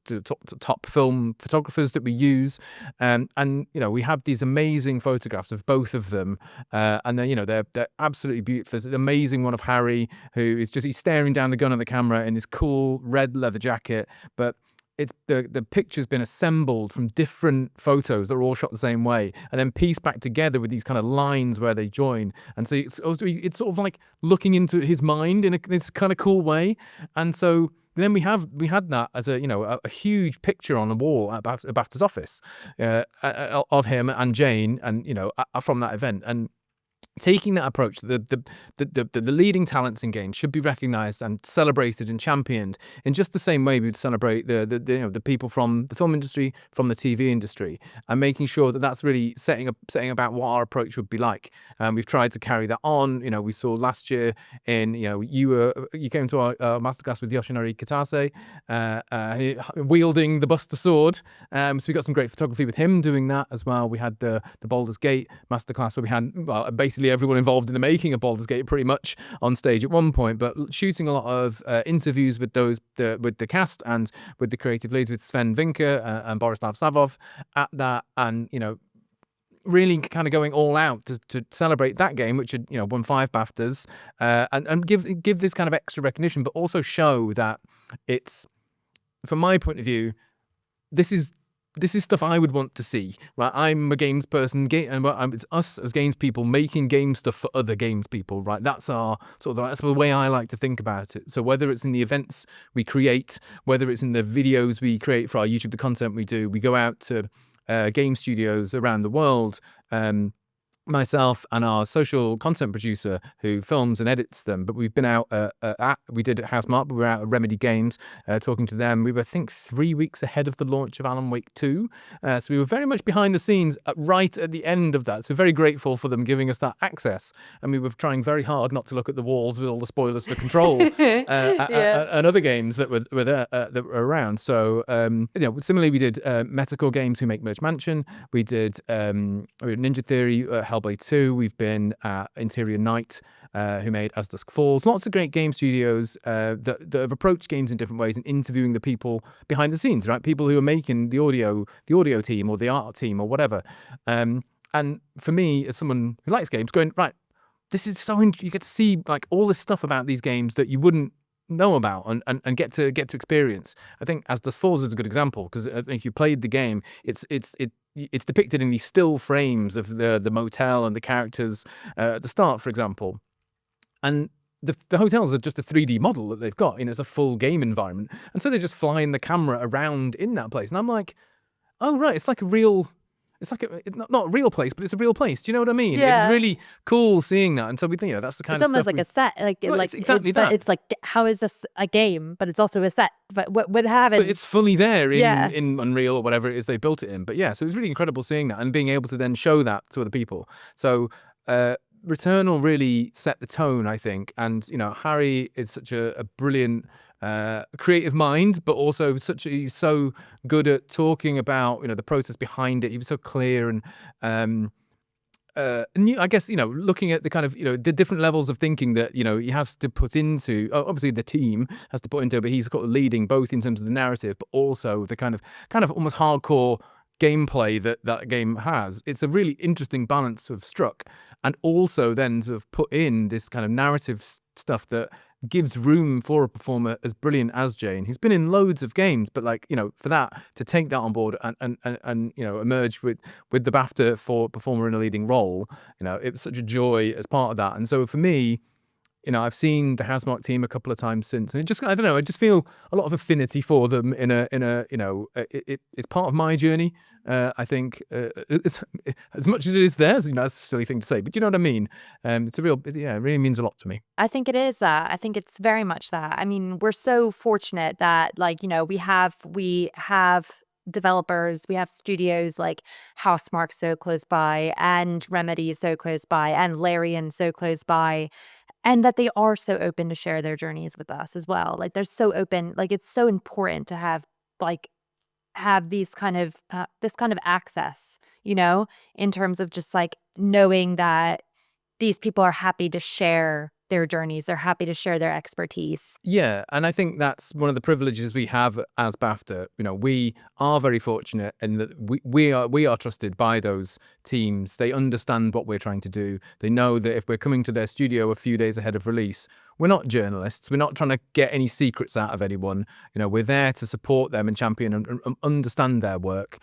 top film photographers that we use. And, you know, we have these amazing photographs of both of them. And then, you know, they're absolutely beautiful. There's an amazing one of Harry, who is just, he's staring down the gun of the camera in his cool red leather jacket. But it's the picture's been assembled from different photos that are all shot the same way and then pieced back together with these kind of lines where they join. And so it's sort of like looking into his mind in this kind of cool way. And so then we had that as a, you know, a huge picture on the wall at BAFTA's office of him and Jane, and, you know, from that event. And taking that approach, the leading talents in games should be recognized and celebrated and championed in just the same way we'd celebrate the you know, the people from the film industry, from the TV industry, and making sure that that's really setting about what our approach would be like. We've tried to carry that on. You know, we saw last year in, you know, you came to our masterclass with Yoshinori Kitase, wielding the Buster Sword. So we got some great photography with him doing that as well. We had the Baldur's Gate masterclass where we had, well, basically everyone involved in the making of Baldur's Gate pretty much on stage at one point, but shooting a lot of interviews with with the cast and with the creative leads, with Sven Vinker and Borislav Slavov at that, and, you know, really kind of going all out to celebrate that game, which had, you know, won 5 BAFTAs, and give this kind of extra recognition, but also show that it's, from my point of view, this is stuff I would want to see. Right, I'm a games person, and it's us as games people making game stuff for other games people. Right, that's the way I like to think about it. So whether it's in the events we create, whether it's in the videos we create for our YouTube, the content we do, we go out to game studios around the world. Myself and our social content producer who films and edits them, but we've been out we did House Mark, but we were out at Remedy Games talking to them. We were, I think, 3 weeks ahead of the launch of Alan Wake 2, so we were very much behind the scenes right at the end of that, so very grateful for them giving us that access. And we were trying very hard not to look at the walls with all the spoilers for Control and other games that were there, that were around. So you know, similarly we did Metacore Games, who make Merge Mansion. We did Ninja Theory, Hellblade 2. We've been at Interior Night, who made As Dusk Falls. Lots of great game studios that have approached games in different ways and interviewing the people behind the scenes, right? People who are making the audio team or the art team or whatever. And for me, as someone who likes games, going, right, this is so you get to see like all this stuff about these games that you wouldn't know about and get to experience. I think As Dusk Falls is a good example, because if you played the game, it's depicted in these still frames of the motel and the characters at the start, for example. And the hotels are just a 3D model that they've got, and it's a full game environment. And so they're just flying the camera around in that place. And I'm like, oh, right, it's like a real... It's like not a real place, but it's a real place. Do you know what I mean? Yeah. It's really cool seeing that. And so we think, you know, that's the kind It's of almost stuff. like a set, it's exactly that. But it's like, how is this a game? But it's also a set. But what happens? But it's fully there in Unreal or whatever it is they built it in. But yeah, so it was really incredible seeing that and being able to then show that to other people. So Returnal really set the tone, I think. And, you know, Harry is such a brilliant creative mind, but also he's so good at talking about, you know, the process behind it. He was so clear and I guess, you know, looking at the kind of, you know, the different levels of thinking that, you know, he has to put into, obviously the team has to put into, but he's got leading both in terms of the narrative, but also the kind of almost hardcore gameplay that game has. It's a really interesting balance to have struck, and also then to have put in this kind of narrative stuff that gives room for a performer as brilliant as Jane, who's been in loads of games, but like, you know, for that to take that on board and you know, emerge with the BAFTA for performer in a leading role, you know, it was such a joy as part of that. And so for me, you know, I've seen the Housemarque team a couple of times since, and it just, I don't know, I just feel a lot of affinity for them in a, you know, it's part of my journey. I think it's, as much as it is theirs, you know, that's a silly thing to say, but you know what I mean? It's a real, yeah, it really means a lot to me. I think it is that. I think it's very much that. I mean, we're so fortunate that, like, you know, we have developers, we have studios like Housemarque so close by, and Remedy so close by, and Larian so close by. And that they are so open to share their journeys with us as well. Like, they're so open. Like, it's so important to have, like, have these kind of this kind of access, you know, in terms of just like knowing that these people are happy to share their journeys, they're happy to share their expertise. Yeah, and I think that's one of the privileges we have as BAFTA. You know, we are very fortunate in that we are trusted by those teams. They understand what we're trying to do. They know that if we're coming to their studio a few days ahead of release, we're not journalists. We're not trying to get any secrets out of anyone. You know, we're there to support them and champion and understand their work.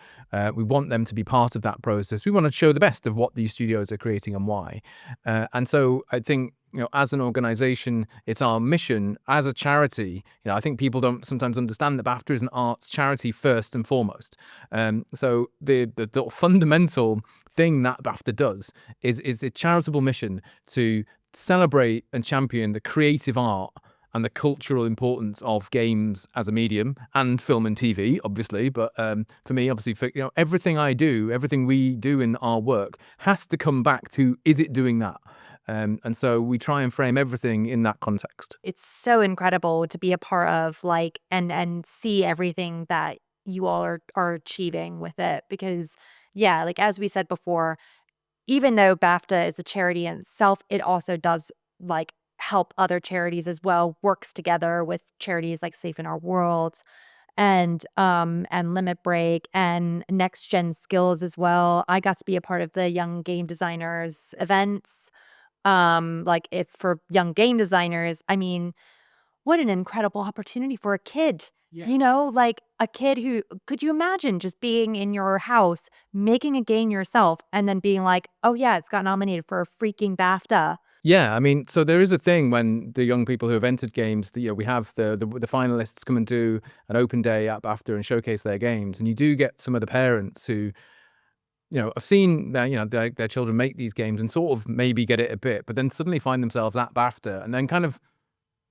We want them to be part of that process. We want to show the best of what these studios are creating and why. And so I think, you know, as an organization, it's our mission. As a charity, you know, I think people don't sometimes understand that BAFTA is an arts charity first and foremost. So the fundamental thing that BAFTA does is a charitable mission to celebrate and champion the creative art and the cultural importance of games as a medium, and film and TV, obviously. But for me, obviously, you know, everything I do, everything we do in our work has to come back to, is it doing that? And so we try and frame everything in that context. It's so incredible to be a part of, like, and see everything that you all are achieving with it, because yeah, like as we said before, even though BAFTA is a charity in itself, it also does like help other charities as well, works together with charities like Safe in Our World and Limit Break and Next Gen Skills as well. I got to be a part of the Young Game Designers events. Like if for young game designers, I mean, what an incredible opportunity for a kid. Yeah. You know, like a kid who could you imagine just being in your house, making a game yourself, and then being like, oh, yeah, it's got nominated for a freaking BAFTA. Yeah, I mean, so there is a thing when the young people who have entered games, you know, we have the finalists come and do an open day at BAFTA and showcase their games, and you do get some of the parents who, you know, have seen their, you know, their children make these games and sort of maybe get it a bit, but then suddenly find themselves at BAFTA and then kind of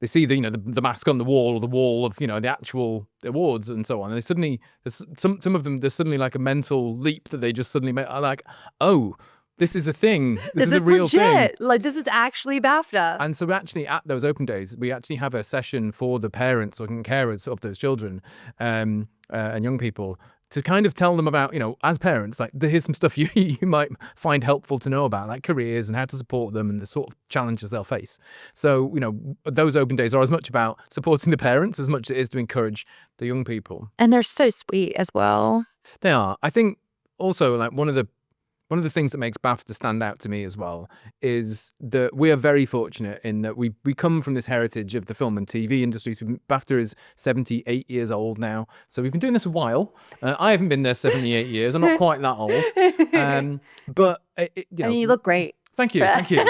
they see the, you know, the mask on the wall or the wall of, you know, the actual awards and so on. And they suddenly, there's some of them, there's suddenly like a mental leap that they just suddenly make, are like, oh, this is a thing. This is a real legit. thing. Like, this is actually BAFTA. And so actually at those open days, we actually have a session for the parents or carers of those children and young people to kind of tell them about, you know, as parents, like here's some stuff you might find helpful to know about, like careers and how to support them and the sort of challenges they'll face. So, you know, those open days are as much about supporting the parents as much as it is to encourage the young people. And they're so sweet as well. They are. I think also like one of the things that makes BAFTA stand out to me as well is that we are very fortunate in that we come from this heritage of the film and TV industries. BAFTA is 78 years old now, so we've been doing this a while. I haven't been there 78 years. I'm not quite that old, but you know, I mean, you look great. Thank you, thank you.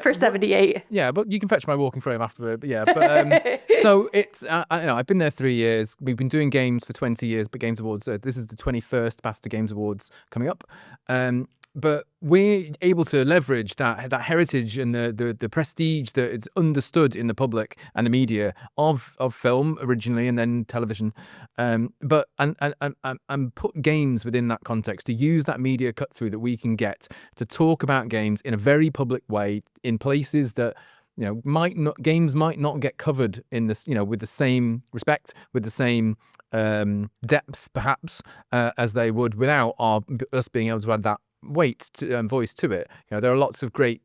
For 78. Yeah, but you can fetch my walking frame after. But yeah, but so it's you know, I've been there 3 years. We've been doing games for 20 years, but Games Awards. This is the 21st BAFTA Games Awards coming up. But we're able to leverage that heritage and the prestige that is understood in the public and the media of film originally and then television, but put games within that context, to use that media cut through that we can get to talk about games in a very public way in places that, you know, games might not get covered in this, you know, with the same respect, with the same depth perhaps as they would without us being able to add that weight to voice to it. You know, there are lots of great,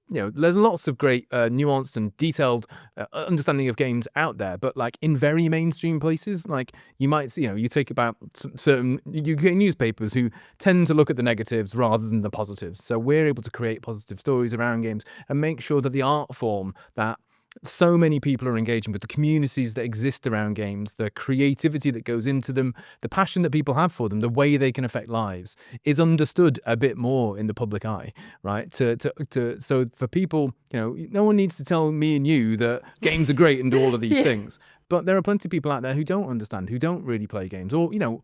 you know, there's lots of great nuanced and detailed understanding of games out there, but like in very mainstream places, like you might see, you know, you take about certain UK newspapers who tend to look at the negatives rather than the positives. So we're able to create positive stories around games and make sure that the art form that so many people are engaging with, the communities that exist around games, the creativity that goes into them, the passion that people have for them, the way they can affect lives is understood a bit more in the public eye, right? So for people, you know, no one needs to tell me and you that games are great and do all of these things, but there are plenty of people out there who don't understand, who don't really play games, or, you know,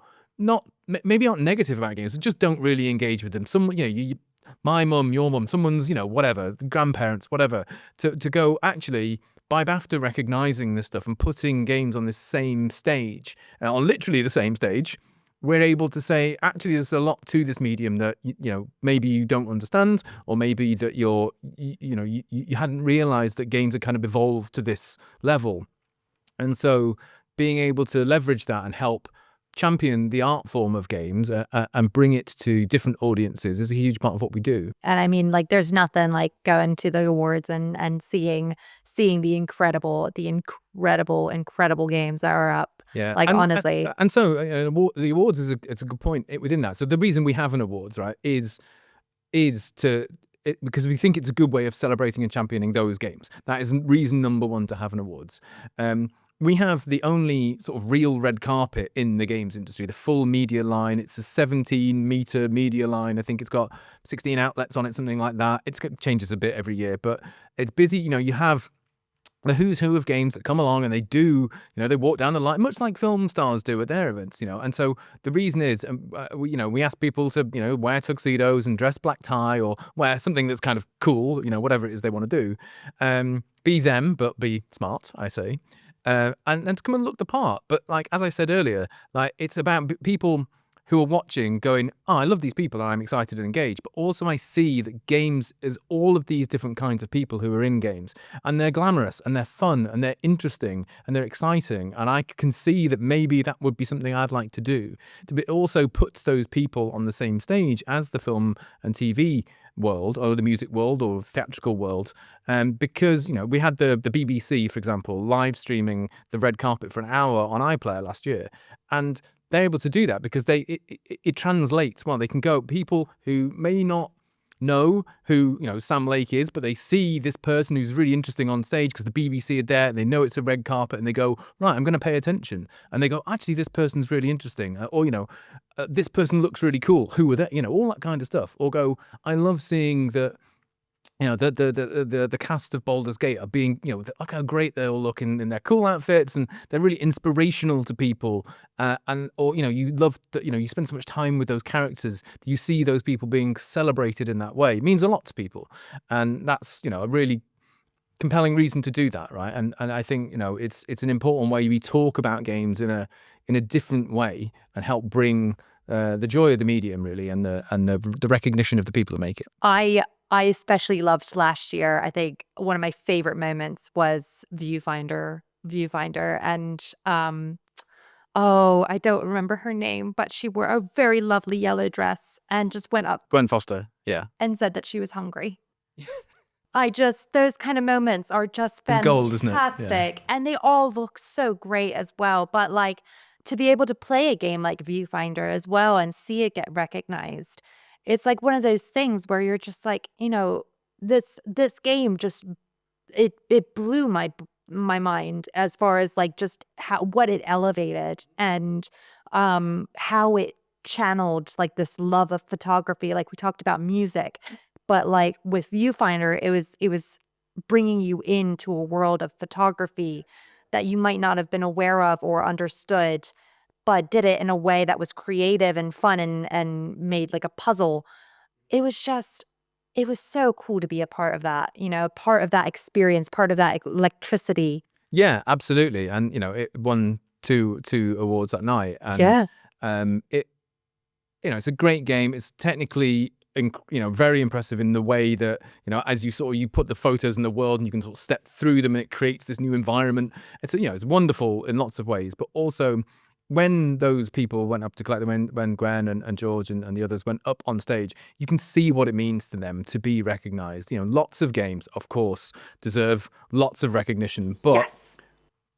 maybe aren't negative about games, just don't really engage with them. Some, you know, my mum, your mum, someone's, you know, whatever, grandparents, whatever, to go actually by BAFTA recognizing this stuff and putting games on this same stage, on literally the same stage, we're able to say, actually, there's a lot to this medium that, you know, maybe you don't understand, or maybe that you hadn't realized that games had kind of evolved to this level. And so being able to leverage that and help champion the art form of games and bring it to different audiences is a huge part of what we do. And I mean, like, there's nothing like going to the awards and seeing the incredible games that are up. Yeah, Like, honestly. and so the awards it's a good point within that. So the reason we have an awards, right, is because we think it's a good way of celebrating and championing those games. That is reason number one to have an awards. We have the only sort of real red carpet in the games industry, the full media line. It's a 17-meter media line. I think it's got 16 outlets on it, something like that. It changes a bit every year, but it's busy. You have the who's who of games that come along and they do, they walk down the line, much like film stars do at their events, And so the reason is, we ask people to, wear tuxedos and dress black tie or wear something that's kind of cool, whatever it is they want to do. Be them, but be smart, I say. And to come and look the part. But like, as I said earlier, like it's about people who are watching going, oh, I love these people and I'm excited and engaged. But also I see that games is all of these different kinds of people who are in games, and they're glamorous and they're fun and they're interesting and they're exciting. And I can see that maybe that would be something I'd like to do. It also puts those people on the same stage as the film and TV world or the music world or theatrical world, because we had the BBC, for example, live streaming the red carpet for an hour on iPlayer last year, and they're able to do that because it translates well. They can go, people who may not know who Sam Lake is, but they see this person who's really interesting on stage because the BBC are there, they know it's a red carpet, and they go, right, I'm going to pay attention. And they go, actually, this person's really interesting, or this person looks really cool, who are they, all that kind of stuff. Or go, I love seeing that the cast of Baldur's Gate are being, look how great they all look in their cool outfits, and they're really inspirational to people. Or you love that, you spend so much time with those characters. You see those people being celebrated in that way. It means a lot to people, and that's a really compelling reason to do that, right? And I think it's an important way we talk about games in a different way and help bring the joy of the medium, really, and the recognition of the people who make it. I especially loved last year. I think one of my favorite moments was Viewfinder, and I don't remember her name, but she wore a very lovely yellow dress and just went up Gwen Foster, yeah, and said that she was hungry. Those kind of moments are just fantastic. It's gold, isn't it? Yeah. And they all look so great as well. But like, to be able to play a game like Viewfinder as well and see it get recognized, it's like one of those things where you're just like, this game just it blew my mind as far as like just what it elevated and how it channeled like this love of photography. Like we talked about music, but like with Viewfinder, it was bringing you into a world of photography that you might not have been aware of or understood, but did it in a way that was creative and fun and made like a puzzle. It was so cool to be a part of that, part of that experience, part of that electricity. Yeah, absolutely. And, it won two awards that night. And, yeah. It's a great game. It's technically very impressive in the way that, as you put the photos in the world and you can sort of step through them and it creates this new environment. It's, it's wonderful in lots of ways, but also when those people went up to collect them, when Gwen and George and the others went up on stage, you can see what it means to them to be recognized. Lots of games, of course, deserve lots of recognition, but yes,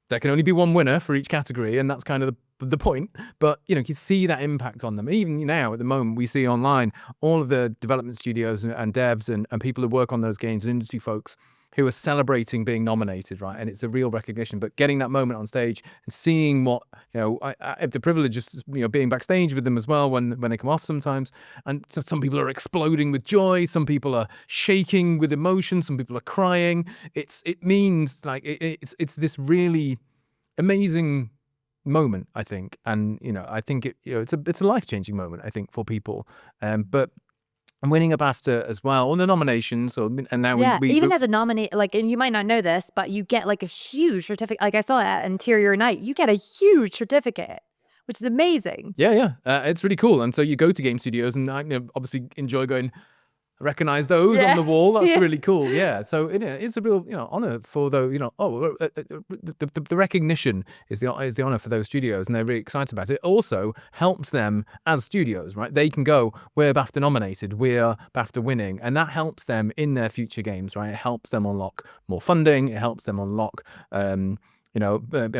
there can only be one winner for each category, and that's kind of the point. But you can see that impact on them. Even now at the moment we see online all of the development studios and devs and people who work on those games and industry folks who are celebrating being nominated, right? And it's a real recognition. But getting that moment on stage and seeing what, I have the privilege of being backstage with them as well when they come off sometimes. And so some people are exploding with joy, some people are shaking with emotion, some people are crying. It means like it's this really amazing moment, I think. And I think it's a life-changing moment, I think, for people. But winning a BAFTA as well, on the nominations, and now even as a nominee, like, and you might not know this, but you get like a huge certificate. Like I saw at Interior Night, you get a huge certificate, which is amazing. Yeah, it's really cool. And so you go to game studios, and I obviously enjoy going, recognize those on Yeah. the wall. That's Yeah. really cool. Yeah. So it's a real honor for the recognition is the honor for those studios, and they're really excited about it. It also helps them as studios, right? They can go, we're BAFTA nominated, we're BAFTA winning, and that helps them in their future games, right? It helps them unlock more funding. It helps them unlock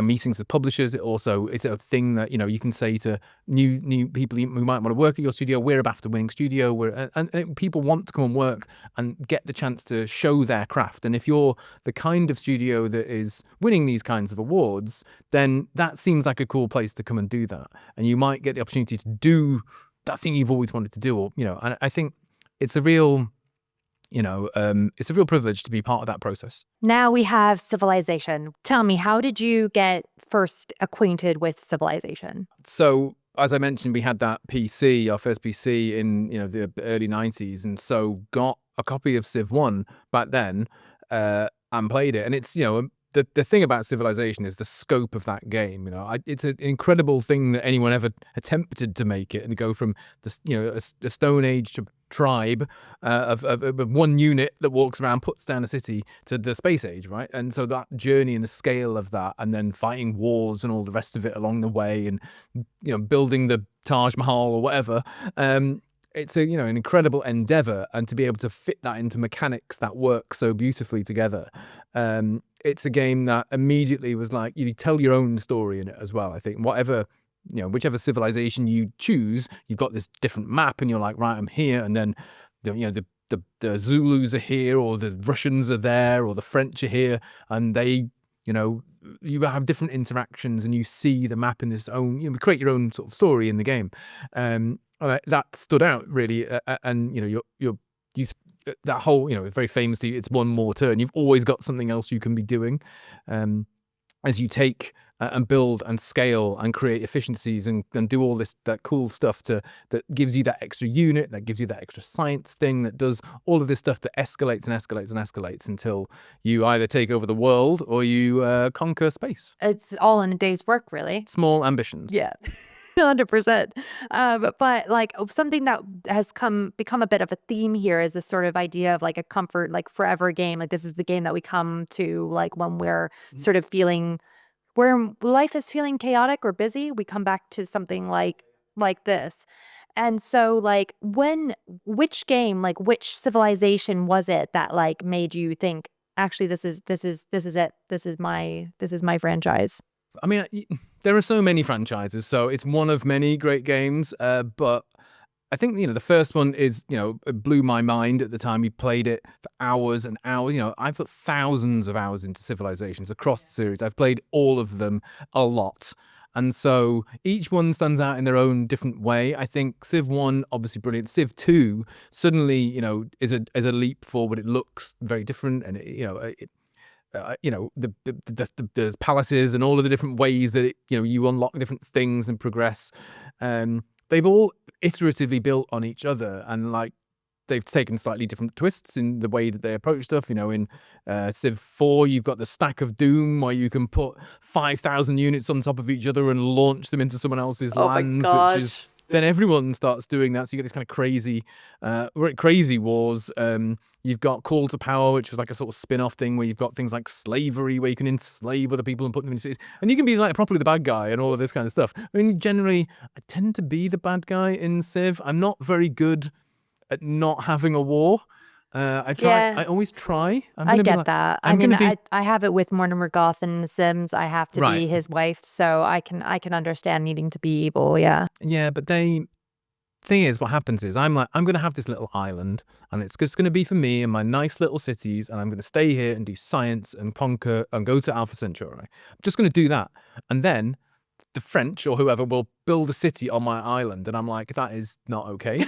meetings with publishers. It's a thing that you can say to new people who might want to work at your studio, we're a BAFTA winning studio, and people want to come and work and get the chance to show their craft. And if you're the kind of studio that is winning these kinds of awards, then that seems like a cool place to come and do that, and you might get the opportunity to do that thing you've always wanted to do. Or and I think it's a real it's a real privilege to be part of that process. Now we have Civilization. Tell me, how did you get first acquainted with Civilization? So, as I mentioned, we had that PC, our first PC in the early 90s, and so got a copy of Civ 1 back then and played it. And it's the thing about Civilization is the scope of that game. It's an incredible thing that anyone ever attempted to make it and go from the Stone Age to tribe of one unit that walks around, puts down a city, to the space age, right? And so that journey and the scale of that, and then fighting wars and all the rest of it along the way, and building the Taj Mahal or whatever. It's an incredible endeavor, and to be able to fit that into mechanics that work so beautifully together. It's a game that immediately was like, you tell your own story in it as well. I think whichever civilization you choose, you've got this different map, and you're like, right, I'm here, and then the Zulus are here, or the Russians are there, or the French are here, and they you have different interactions, and you see the map in this own, you create your own sort of story in the game. That stood out really, and that whole very famously, it's one more turn. You've always got something else you can be doing as you take and build and scale and create efficiencies and do all that cool stuff that gives you that extra unit, that gives you that extra science thing, that does all of this stuff that escalates and escalates and escalates until you either take over the world or you conquer space. It's all in a day's work, really. Small ambitions. Yeah. 100%. But like something that has become a bit of a theme here is this sort of idea of like a comfort, like forever game. Like this is the game that we come to like when we're sort of feeling where life is feeling chaotic or busy, we come back to something like this. And so like which civilization was it that like made you think, actually this is it. This is my franchise? I mean, there are so many franchises, so it's one of many great games. But I think the first one is it blew my mind at the time. We played it for hours and hours. I've put thousands of hours into Civilizations across the series. I've played all of them a lot, and so each one stands out in their own different way. I think Civ 1, obviously brilliant. Civ 2 suddenly is a leap forward. It looks very different, and the palaces and all of the different ways that you unlock different things and progress. They've all iteratively built on each other, and like they've taken slightly different twists in the way that they approach stuff. In Civ 4, you've got the Stack of Doom, where you can put 5,000 units on top of each other and launch them into someone else's lands, which is then everyone starts doing that. So you get this kind of crazy wars. You've got Call to Power, which was like a sort of spin-off thing where you've got things like slavery, where you can enslave other people and put them in cities, and you can be like properly the bad guy and all of this kind of stuff. I mean, generally, I tend to be the bad guy in Civ. I'm not very good at not having a war. I try. Yeah. I always try. I get that. I mean, I have it with Mortimer Goth in The Sims. I have to be his wife, so I can understand needing to be evil. Yeah. Yeah, but thing is, what happens is I'm going to have this little island, and it's just going to be for me and my nice little cities, and I'm going to stay here and do science and conquer and go to Alpha Centauri. I'm just going to do that, and then the French or whoever will build a city on my island, and I'm like, that is not okay.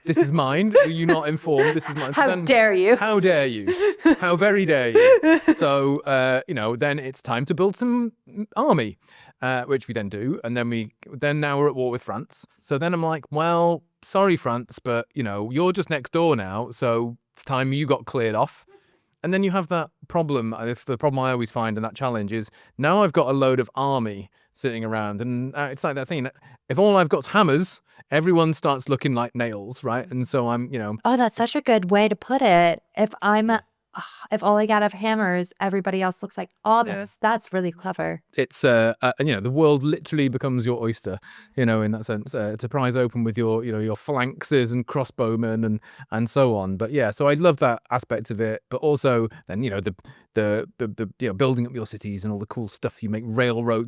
This is mine. Were you not informed? This is mine. How dare you? How dare you? How very dare you? So, then it's time to build some army, which we then do. And then now we're at war with France. So then I'm like, well, sorry, France, but, you're just next door now. So it's time you got cleared off. And then you have that problem. If the problem I always find, and that challenge is, now I've got a load of army sitting around, and it's like that thing. If all I've got's hammers, everyone starts looking like nails, right? And so I'm, Oh, that's such a good way to put it. If all I got are hammers, everybody else looks like, oh, that's really clever. It's the world literally becomes your oyster, in that sense. To prize open with your phalanxes and crossbowmen and so on. But yeah, so I love that aspect of it. But also then the building up your cities and all the cool stuff. You make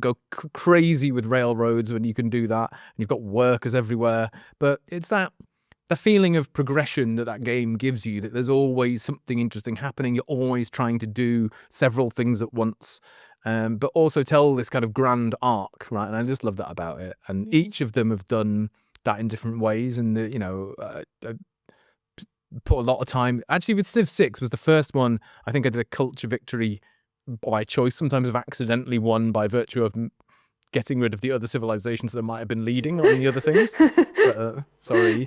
go crazy with railroads when you can do that. And you've got workers everywhere. But it's the feeling of progression that game gives you, that there's always something interesting happening. You're always trying to do several things at once, but also tell this kind of grand arc, right? And I just love that about it. And each of them have done that in different ways. And put a lot of time. Actually, with Civ 6 was the first one I think I did a culture victory by choice. Sometimes I've accidentally won by virtue of getting rid of the other civilizations that might have been leading on the other things. Sorry.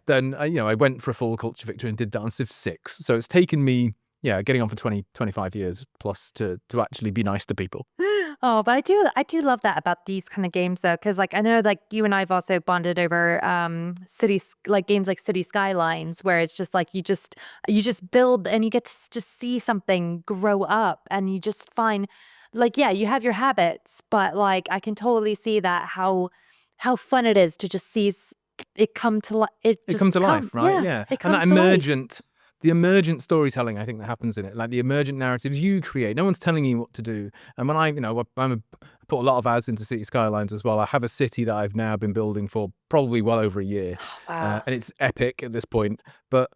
Then I went for a full culture victory and did that on Civ 6. So it's taken me, getting on for 25 years plus to actually be nice to people. Oh, but I do love that about these kind of games though, because I know you and I've also bonded over games like City Skylines, where it's just you just build and you get to just see something grow up, and you just find you have your habits, but I can totally see that how fun it is to just see it come to life. It come to life, right? Yeah. And that emergent. The emergent storytelling, I think, that happens in it, like the emergent narratives you create. No one's telling you what to do. And when I put a lot of hours into City Skylines as well. I have a city that I've now been building for probably well over a year, and it's epic at this point. But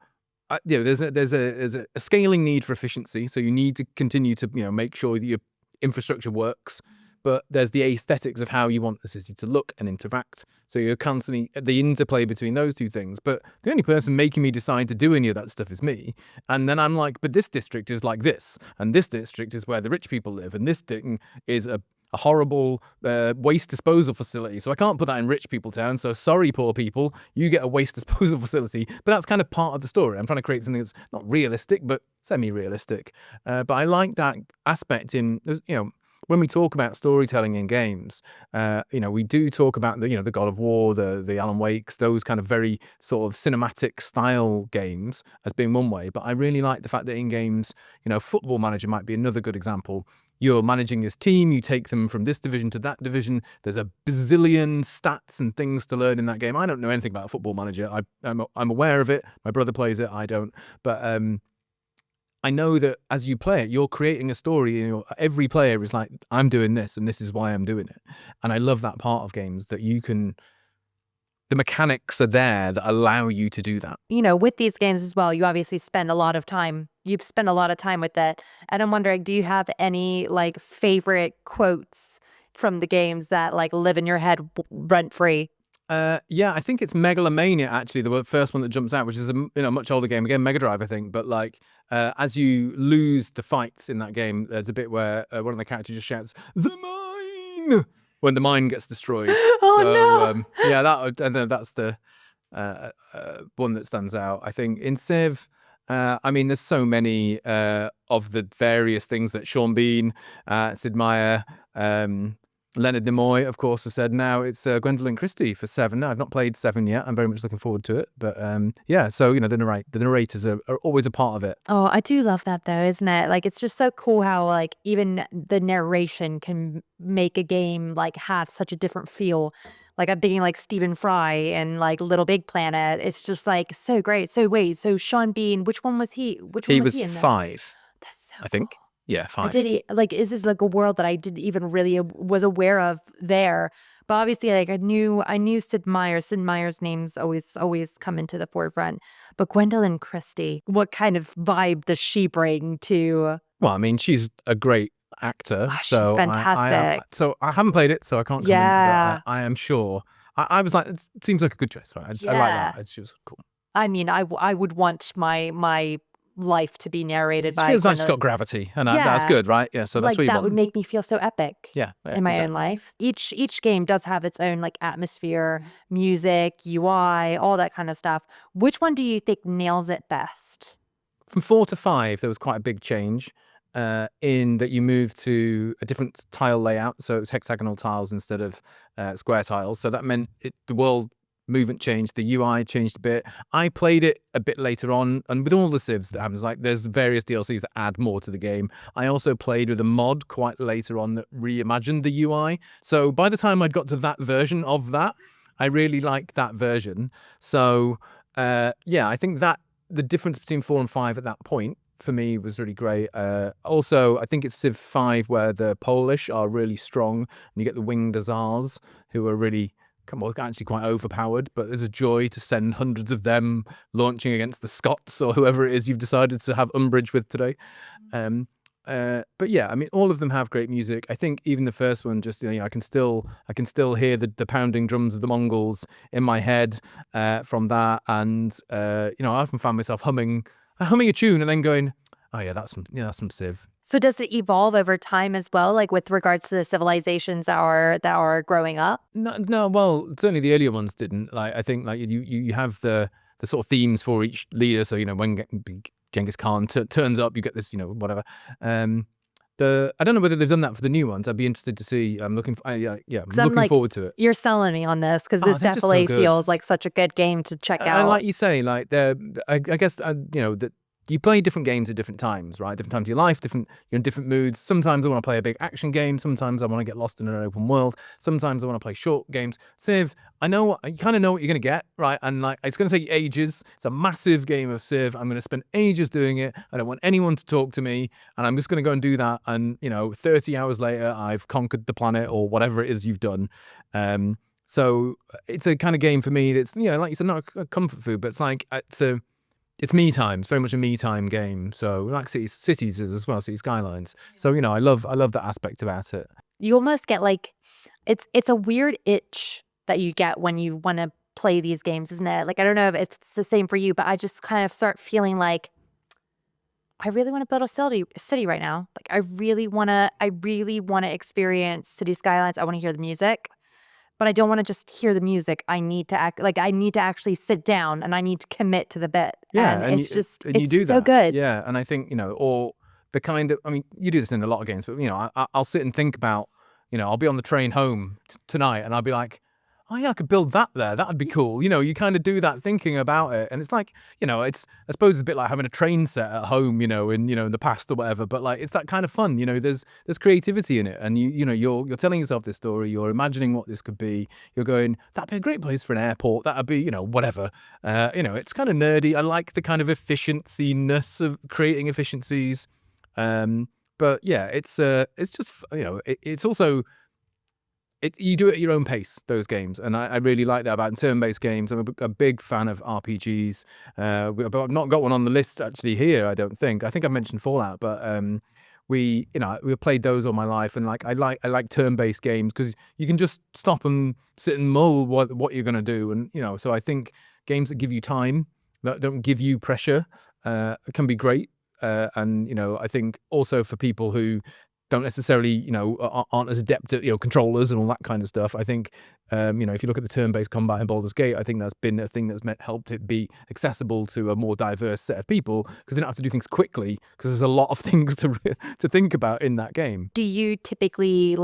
there's a scaling need for efficiency, so you need to continue to make sure that your infrastructure works. But there's the aesthetics of how you want the city to look and interact. So you're constantly the interplay between those two things. But the only person making me decide to do any of that stuff is me. And then I'm like, but this district is like this. And this district is where the rich people live. And this thing is a horrible waste disposal facility. So I can't put that in rich people town. So sorry, poor people, you get a waste disposal facility. But that's kind of part of the story. I'm trying to create something that's not realistic, but semi-realistic. But I like that aspect in, when we talk about storytelling in games, we do talk about the God of War, the Alan Wakes, those kind of very sort of cinematic style games as being one way. But I really like the fact that in games, Football Manager might be another good example. You're managing this team, you take them from this division to that division. There's a bazillion stats and things to learn in that game. I don't know anything about Football Manager. I'm aware of it. My brother plays it. I don't. But I know that as you play it, you're creating a story. Every player is like, I'm doing this, and this is why I'm doing it. And I love that part of games, that the mechanics are there that allow you to do that. With these games as well, you obviously spend a lot of time. You've spent a lot of time with it. And I'm wondering, do you have any favorite quotes from the games that live in your head rent free? Yeah, I think it's Megalomania, actually, the first one that jumps out, which is a much older game, again, Mega Drive, I think. But as you lose the fights in that game, there's a bit where one of the characters just shouts, "The mine!" when the mine gets destroyed. No! Yeah, that's the one that stands out. I think in Civ, there's so many of the various things that Sean Bean, Sid Meier, Leonard Nimoy, of course, have said. Now it's Gwendolyn Christie for 7. I've not played 7 yet. I'm very much looking forward to it. But so the narrators are always a part of it. Oh, I do love that though, isn't it? It's just so cool how even the narration can make a game have such a different feel. I'm thinking Stephen Fry and Little Big Planet. It's just so great. So wait, so Sean Bean, which one was he? He was 5. That's so I think. Cool. Yeah, 5. Is this a world that I didn't even really was aware of there? But obviously, I knew Sid Meier. Sid Meier's names always come into the forefront. But Gwendolyn Christie, what kind of vibe does she bring to? Well, she's a great actor. Oh, she's fantastic. So I haven't played it, so I can't comment. Yeah. But I am sure. I was like, it seems like a good choice, right? I like that. It's just cool. I would want my life to be narrated by. It feels like she's got gravity, and that's good, right? Yeah, so that's what you want. That would make me feel so epic. Yeah, in my own life. Each game does have its own atmosphere, music, UI, all that kind of stuff. Which one do you think nails it best? from 4 to 5, there was quite a big change in that you moved to a different tile layout. So it was hexagonal tiles instead of square tiles. So that meant the world movement changed, the UI changed a bit. I played it a bit later on, and with all the civs that happens, like there's various DLCs that add more to the game. I also played with a mod quite later on that reimagined the UI. So by the time I'd got to that version of that, I really liked that version. So yeah, I think that the difference between 4 and 5 at that point for me was really great. Also, I think it's Civ 5 where the Polish are really strong, and you get the winged Azars who are really actually quite overpowered, but there's a joy to send hundreds of them launching against the Scots or whoever it is you've decided to have umbrage with today. But yeah, I mean, all of them have great music. I think even the first one, just I can still hear the pounding drums of the Mongols in my head from that, and I often find myself humming a tune and then going, oh yeah, that's from Civ. So does it evolve over time as well, like with regards to the civilizations that are growing up? No. Well, certainly the earlier ones didn't. Like I think like you have the sort of themes for each leader. So when Genghis Khan turns up, you get this whatever. I don't know whether they've done that for the new ones. I'd be interested to see. I'm looking. I'm looking forward to it. You're selling me on this because this definitely feels like such a good game to check out. And like you say, like I guess that. You play different games at different times, right? Different times of your life, you're in different moods. Sometimes I want to play a big action game. Sometimes I want to get lost in an open world. Sometimes I want to play short games. Civ, you kind of know what you're going to get, right? And like, it's going to take ages. It's a massive game of Civ. I'm going to spend ages doing it. I don't want anyone to talk to me. And I'm just going to go and do that. And, 30 hours later, I've conquered the planet or whatever it is you've done. So it's a kind of game for me that's, like you said, not a comfort food, but it's like, it's me time. It's very much a me time game. So like cities is as well, City Skylines. So I love that aspect about it. You almost get like it's a weird itch that you get when you want to play these games, isn't it? Like I don't know if it's the same for you, but I just kind of start feeling like I really want to build a city right now. Like I really want to experience City Skylines. I want to hear the music. But I don't want to just hear the music. I need to I need to actually sit down and I need to commit to the bit. Yeah, and it's you do so that. good. Yeah, and I think or the kind of you do this in a lot of games, but I'll sit and think about I'll be on the train home tonight and I'll be like, oh yeah, I could build that there. That'd be cool. You kind of do that thinking about it, and it's like it's I suppose it's a bit like having a train set at home, in the past or whatever. But like it's that kind of fun. There's creativity in it, and you're telling yourself this story. You're imagining what this could be. You're going, that'd be a great place for an airport. That'd be whatever. It's kind of nerdy. I like the kind of efficiency-ness of creating efficiencies. But yeah, it's just it's also. You do it at your own pace, those games, and I really like that about turn-based games. I'm a big fan of RPGs. But I've not got one on the list actually here. I don't think. I think I mentioned Fallout, but we played those all my life, and like I like turn-based games because you can just stop and sit and mull what you're gonna do, and so I think games that give you time, that don't give you pressure, can be great. And I think also for people who don't necessarily, aren't as adept at, controllers and all that kind of stuff. I think, if you look at the turn-based combat in Baldur's Gate, I think that's been a thing that's helped it be accessible to a more diverse set of people because they don't have to do things quickly because there's a lot of things to think about in that game. Do you typically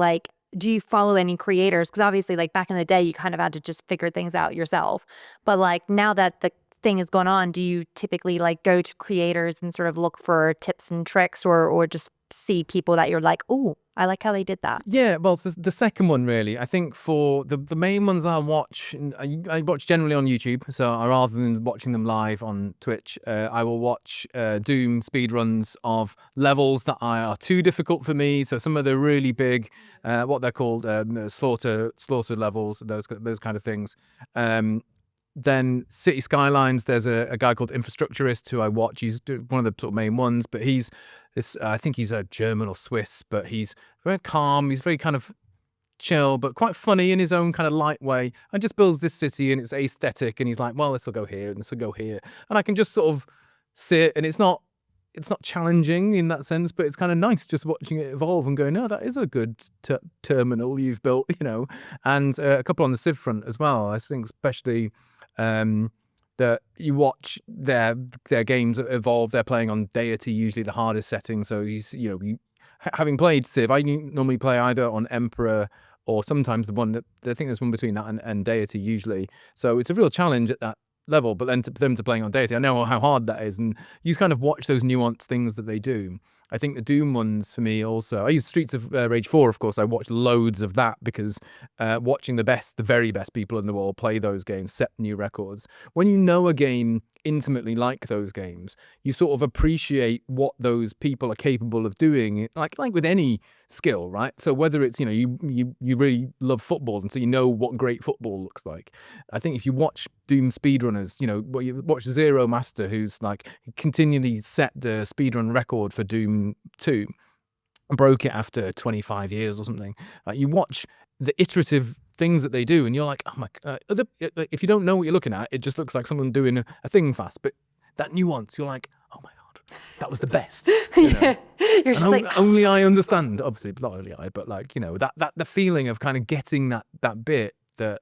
do you follow any creators? Because obviously, like back in the day, you kind of had to just figure things out yourself. But like now that the thing is going on, do you typically go to creators and sort of look for tips and tricks or just see people that you're like, oh, I like how they did that? Yeah, well, the second one really. I think for the main ones I watch generally on YouTube. So rather than watching them live on Twitch, I will watch Doom speedruns of levels that are too difficult for me. So some of the really big, what they're called, slaughter levels, those kind of things. Then City Skylines, there's a guy called Infrastructurist who I watch. He's one of the sort of main ones, but I think he's a German or Swiss, but he's very calm. He's very kind of chill, but quite funny in his own kind of light way. And just builds this city and it's aesthetic. And he's like, well, this will go here and this will go here. And I can just sort of sit, and it's not challenging in that sense, but it's kind of nice just watching it evolve and going, no, that is a good terminal you've built, And a couple on the Civ front as well. I think especially that you watch their games evolve. They're playing on deity, usually the hardest setting. So having played Civ, I normally play either on Emperor or sometimes the one that I think there's one between that and deity usually. So it's a real challenge at that level. But then to them to playing on deity, I know how hard that is, and you kind of watch those nuanced things that they do. I think the Doom ones for me also. I use Streets of Rage 4, of course. I watched loads of that because watching the very best people in the world play those games, set new records. When you know a game intimately like those games, you sort of appreciate what those people are capable of doing, like with any skill, right? So whether it's, you really love football and so you know what great football looks like. I think if you watch Doom speedrunners, you watch Zero Master, who's like continually set the speedrun record for Doom 2, broke it after 25 years or something. You watch the iterative things that they do and you're like, oh my if you don't know what you're looking at, it just looks like someone doing a thing fast, but that nuance, you're like, oh my god, that was the best. Yeah. You're just like, only I understand, obviously not only I, but like, that the feeling of kind of getting that bit that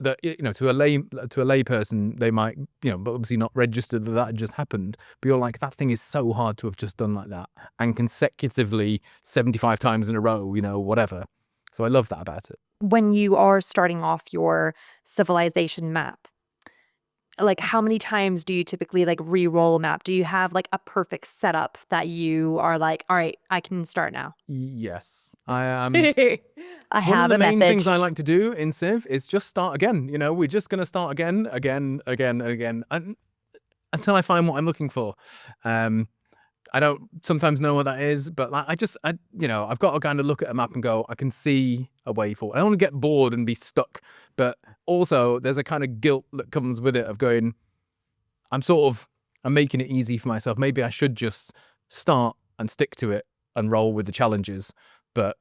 to a lay person, they might, but obviously not register that just happened. But you're like, that thing is so hard to have just done like that and consecutively 75 times in a row, whatever. So I love that about it. when you are starting off your civilization map, like how many times do you typically like re-roll a map? Do you have like a perfect setup that you are like, all right, I can start now? Yes, I am. I One of have the a main things method. I like to do in Civ is just start again. We're just going to start again, and until I find what I'm looking for. I don't sometimes know what that is, but like I've got to kind of look at a map and go, I can see a way forward. I don't want to get bored and be stuck, but also there's a kind of guilt that comes with it of going, I'm making it easy for myself. Maybe I should just start and stick to it and roll with the challenges. But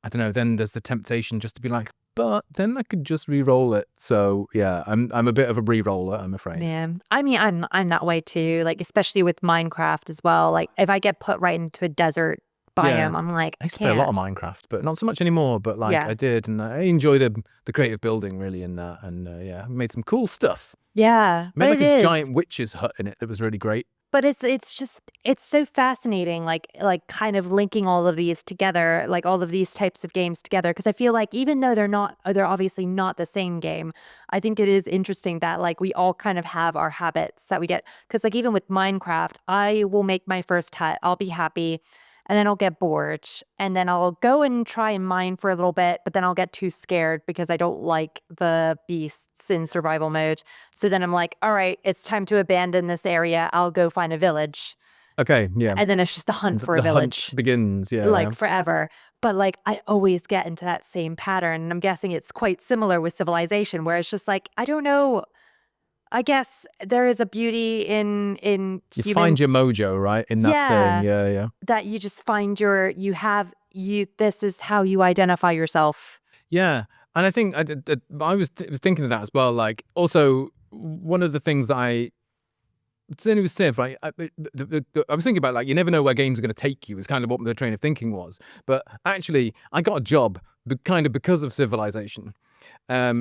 I don't know, then there's the temptation just to be like, but then I could just re-roll it. So yeah, I'm a bit of a re-roller, I'm afraid. Yeah. I mean, I'm that way too. Like, especially with Minecraft as well. Like, if I get put right into a desert Yeah. biome, I'm like, I used to play a lot of Minecraft, but not so much anymore. But like Yeah. I did, and I enjoy the creative building really in that. And yeah, I made some cool stuff. Yeah, I made but like it this is. giant witch's hut in it that was really great. But it's just it's so fascinating, like kind of linking all of these together, like all of these types of games together. Because I feel like even though they're obviously not the same game, I think it is interesting that like we all kind of have our habits that we get. Because like even with Minecraft, I will make my first hut, I'll be happy, and then I'll get bored, and then I'll go and try and mine for a little bit, but then I'll get too scared because I don't like the beasts in survival mode. So then I'm like, all right, it's time to abandon this area. I'll go find a village. Okay, yeah. And then it's just a hunt for a The village, hunt begins, yeah. like forever. But like I always get into that same pattern. And I'm guessing it's quite similar with Civilization, where it's just like, I don't know. I guess there is a beauty in You humans. find your mojo, right, in that thing. Yeah. Yeah. That you just find this is how you identify yourself. Yeah, and I think I was thinking of that as well. Like, also one of the things that certainly with Civ, right? I was thinking about like you never know where games are going to take you. Is kind of what the train of thinking was. But actually, I got a job kind of because of Civilization.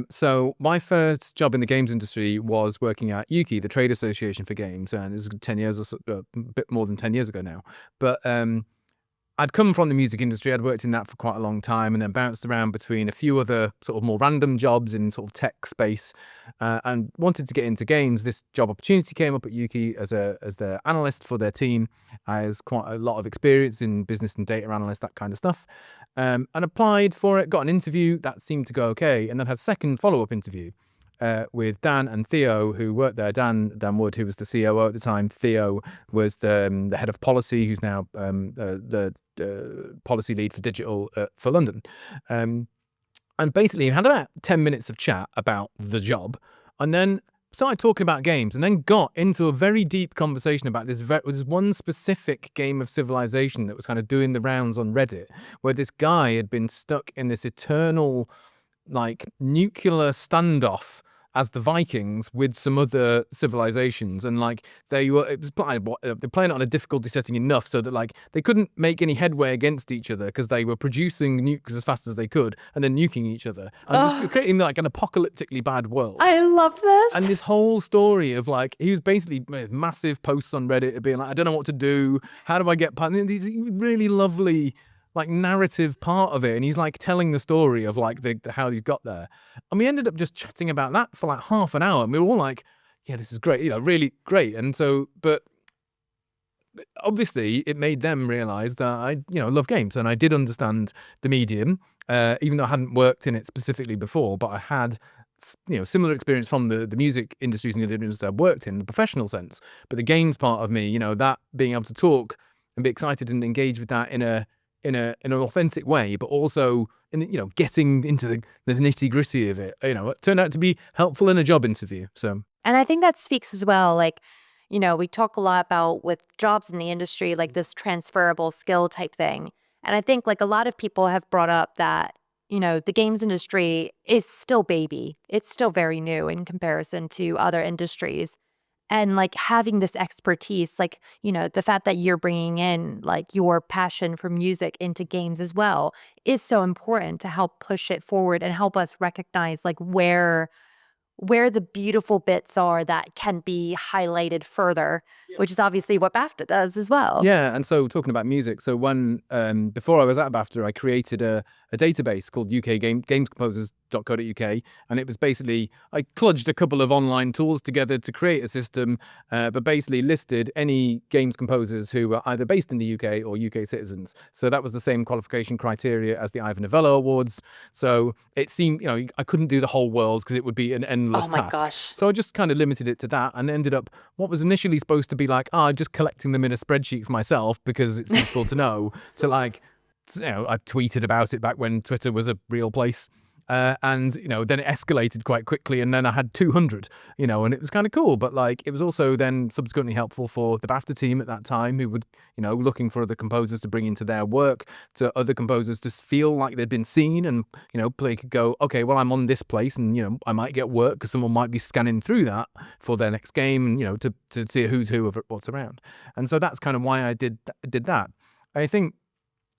So my first job in the games industry was working at Yuki, the trade association for games, and it was 10 years or so, a bit more than 10 years ago now. But I'd come from the music industry. I'd worked in that for quite a long time and then bounced around between a few other sort of more random jobs in sort of tech space and wanted to get into games. This job opportunity came up at Yuki as the analyst for their team. I has quite a lot of experience in business and data analyst, that kind of stuff, and applied for it, got an interview. That seemed to go okay, and then had a second follow-up interview with Dan and Theo, who worked there. Dan Wood, who was the COO at the time. Theo was the head of policy, who's now the policy lead for digital for London. And basically, we had about 10 minutes of chat about the job, and then started talking about games, and then got into a very deep conversation about this one specific game of Civilization that was kind of doing the rounds on Reddit, where this guy had been stuck in this eternal like nuclear standoff as the Vikings with some other civilizations, and like they're playing it on a difficulty setting enough so that like they couldn't make any headway against each other because they were producing nukes as fast as they could and then nuking each other and just creating like an apocalyptically bad world. I love this. And this whole story of like, he was basically massive posts on Reddit of being like, I don't know what to do. How do I get past these really lovely like narrative part of it? And he's like telling the story of like how he's got there. And we ended up just chatting about that for like half an hour. And we were all like, yeah, this is great, really great. And so, but obviously it made them realize that I, love games and I did understand the medium, even though I hadn't worked in it specifically before, but I had similar experience from the music industries and the industries I've worked in the professional sense. But the games part of me, that being able to talk and be excited and engage with that in an authentic way, but also in getting into the nitty gritty of it, it turned out to be helpful in a job interview. So, and I think that speaks as well, like, we talk a lot about with jobs in the industry, like this transferable skill type thing. And I think like a lot of people have brought up that the games industry is still baby. It's still very new in comparison to other industries. And like having this expertise, like, the fact that you're bringing in like your passion for music into games as well is so important to help push it forward and help us recognize like where the beautiful bits are that can be highlighted further, which is obviously what BAFTA does as well. Yeah, and so talking about music, so when before I was at BAFTA, I created a database called gamescomposers.co.uk, and it was basically, I kludged a couple of online tools together to create a system, but basically listed any games composers who were either based in the UK or UK citizens. So that was the same qualification criteria as the Ivor Novello Awards. So it seemed, I couldn't do the whole world because it would be an endless task. Gosh. So I just kind of limited it to that and ended up what was initially supposed to be like, just collecting them in a spreadsheet for myself because it's useful to know, to like, I tweeted about it back when Twitter was a real place. And then it escalated quite quickly, and then I had 200, and it was kind of cool. But like, it was also then subsequently helpful for the BAFTA team at that time, who would, looking for other composers to bring into their work, to other composers to feel like they'd been seen, and they could go, okay, well, I'm on this place, and I might get work because someone might be scanning through that for their next game, and to see who's who of what's around. And so that's kind of why I did that. I think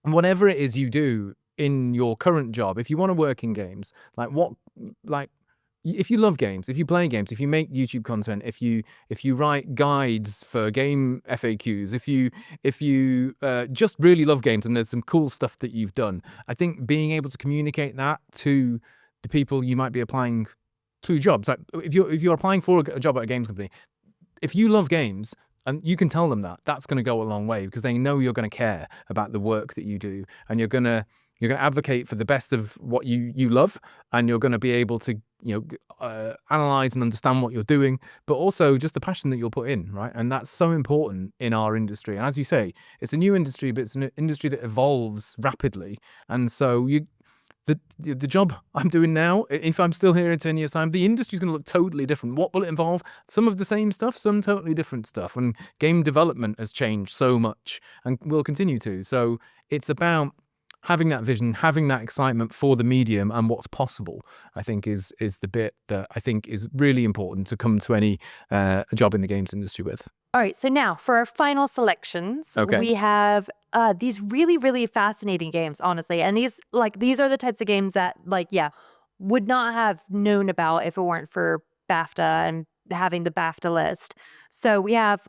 whatever it is you do in your current job, if you want to work in games, if you love games, if you play games, if you make YouTube content, if you write guides for game FAQs, if you just really love games and there's some cool stuff that you've done, I think being able to communicate that to the people you might be applying to jobs, like if you're applying for a job at a games company, if you love games, and you can tell them that's going to go a long way because they know you're going to care about the work that you do, and you're going to advocate for the best of what you love, and you're going to be able to analyze and understand what you're doing, but also just the passion that you'll put in, right? And that's so important in our industry. And as you say, it's a new industry, but it's an industry that evolves rapidly. And so the job I'm doing now, if I'm still here in 10 years' time, the industry's going to look totally different. What will it involve? Some of the same stuff, some totally different stuff. And game development has changed so much and will continue to. So it's about having that vision, having that excitement for the medium and what's possible, I think is the bit that I think is really important to come to any job in the games industry with. All right, so now for our final selections, Okay. we have these really, really fascinating games, honestly. And these are the types of games that, would not have known about if it weren't for BAFTA and having the BAFTA list. So we have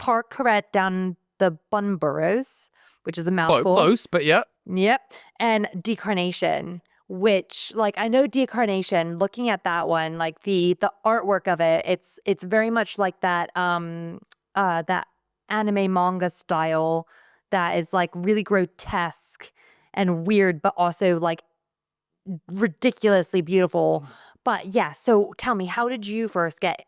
Paqurette down the Bunburrows, which is a mouthful. Close, but yeah. Yep. And Decarnation, which I know Decarnation, looking at that one, the artwork of it, it's very much like that that anime manga style that is really grotesque and weird, but also ridiculously beautiful. But yeah, so tell me, how did you first get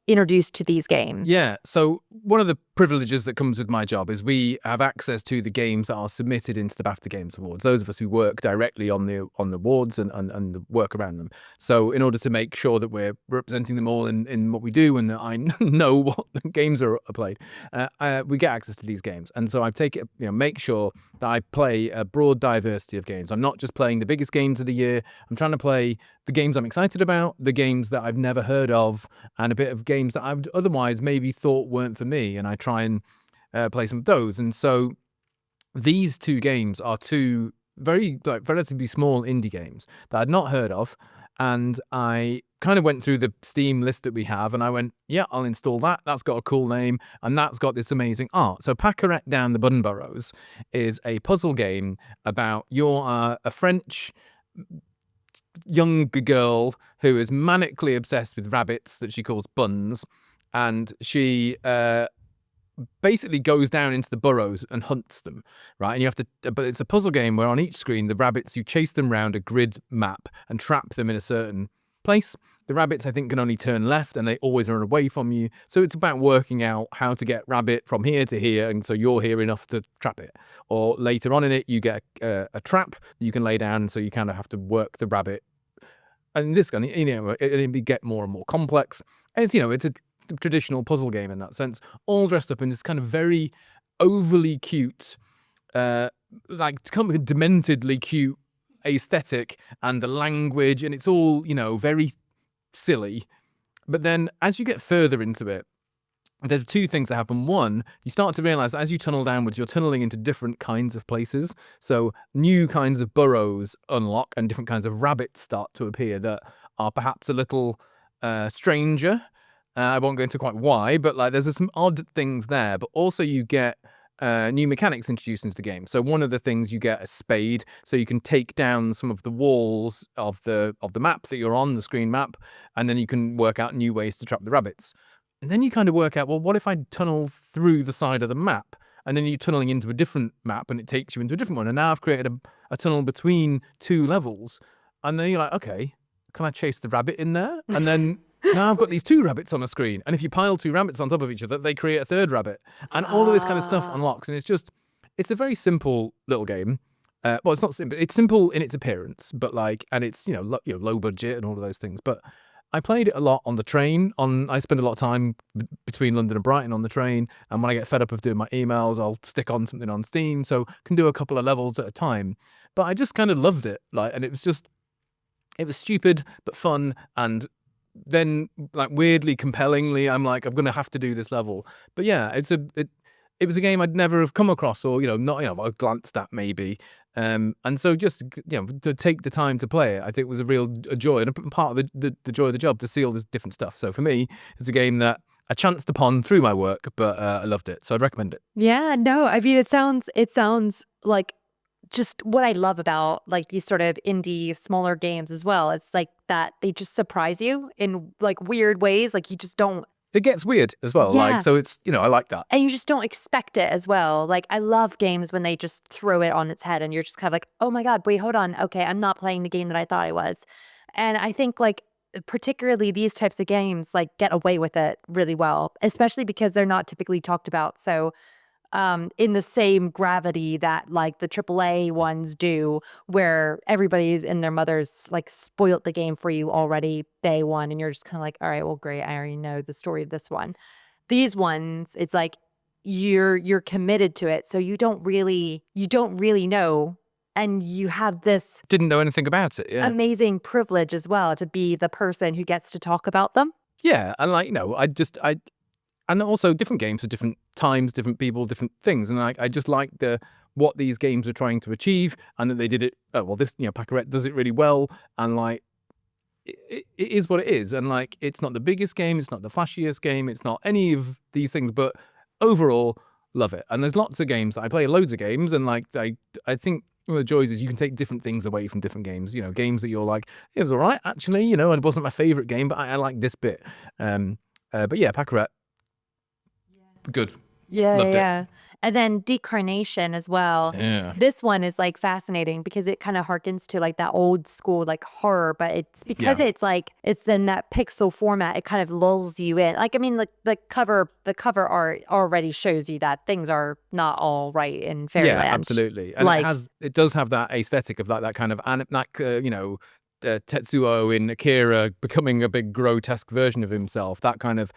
introduced to these games? Yeah, so one of the privileges that comes with my job is we have access to the games that are submitted into the BAFTA Games Awards. Those of us who work directly on the awards and the work around them. So in order to make sure that we're representing them all in what we do and that I know what games are played, we get access to these games. And so I take it, make sure that I play a broad diversity of games. I'm not just playing the biggest games of the year. I'm trying to play the games I'm excited about, the games that I've never heard of, and a bit of games that I would otherwise maybe thought weren't for me. And I try and play some of those. And so these two games are two very relatively small indie games that I'd not heard of. And I kind of went through the Steam list that we have and I went, yeah, I'll install that. That's got a cool name and that's got this amazing art. So Paqurette down the Bunburrows is a puzzle game about you're a French young girl who is manically obsessed with rabbits that she calls buns. And she basically goes down into the burrows and hunts them, right? And you have to, but it's a puzzle game where on each screen, the rabbits, you chase them around a grid map and trap them in a certain place. The rabbits, I think, can only turn left and they always run away from you. So it's about working out how to get rabbit from here to here. And so you're here enough to trap it. Or later on in it, you get a trap that you can lay down. So you kind of have to work the rabbit. And this kind of, it get more and more complex. And it's a traditional puzzle game in that sense, all dressed up in this kind of very overly cute, like kind of dementedly cute aesthetic, and the language, and it's all very silly. But then as you get further into it, there's two things that happen. One, you start to realize as you tunnel downwards, you're tunneling into different kinds of places. So new kinds of burrows unlock and different kinds of rabbits start to appear that are perhaps a little stranger. I won't go into quite why, but there's some odd things there. But also you get new mechanics introduced into the game. So one of the things, you get a spade, so you can take down some of the walls of the map that you're on, the screen map, and then you can work out new ways to trap the rabbits. And then you kind of work out, well, what if I tunnel through the side of the map? And then you're tunneling into a different map and it takes you into a different one. And now I've created a tunnel between two levels. And then you're like, okay, can I chase the rabbit in there? And then now I've got these two rabbits on a screen. And if you pile two rabbits on top of each other, they create a third rabbit. And all of this kind of stuff unlocks. And it's a very simple little game. Well, it's not simple. It's simple in its appearance, but and it's, low budget and all of those things. But I played it a lot on the train. I spend a lot of time between London and Brighton on the train. And when I get fed up of doing my emails, I'll stick on something on Steam. So can do a couple of levels at a time. But I just kind of loved it. And it was stupid, but fun. And then weirdly, compellingly, I'm like, I'm going to have to do this level. But yeah, it was a game I'd never have come across or, I glanced at maybe. And so just, to take the time to play it, I think was a real joy and a part of the joy of the job to see all this different stuff. So for me, it's a game that I chanced upon through my work, but I loved it. So I'd recommend it. Yeah, no, I mean, it sounds like just what I love about these sort of indie smaller games as well. It's that they just surprise you in weird ways. You just don't. It gets weird as well. Yeah. So it's, I like that. And you just don't expect it as well. I love games when they just throw it on its head and you're just kind of oh my God, wait, hold on. Okay, I'm not playing the game that I thought I was. And I think particularly these types of games get away with it really well, especially because they're not typically talked about. So in the same gravity that the AAA ones do, where everybody's in their mother's spoiled the game for you already day one, and you're just kind of all right, well, great, I already know the story of this one. These ones, it's you're committed to it, so you don't really know, and you have this didn't know anything about it. Yeah, amazing privilege as well to be the person who gets to talk about them. Yeah, and and also different games for different times, different people, different things. And I just like what these games are trying to achieve, and that they did it. This Paqurette does it really well, and it is what it is. And it's not the biggest game, it's not the flashiest game, it's not any of these things, but overall, love it. And there's lots of games that I play, loads of games, and I think one of the joys is you can take different things away from different games. Games that you're it was all right actually, and it wasn't my favorite game, but I like this bit. But yeah, Paqurette. Good. Yeah, Loved yeah. it. And then Decarnation as well. Yeah. This one is like fascinating because it kind of harkens to like that old school like horror, but it's because Yeah. it's like it's in that pixel format, it kind of lulls you in. Like I mean, like the cover art already shows you that things are not all right in Fairyland. Yeah, absolutely. And Like it does have that aesthetic of like that kind of you know, Tetsuo in Akira becoming a big grotesque version of himself. That kind of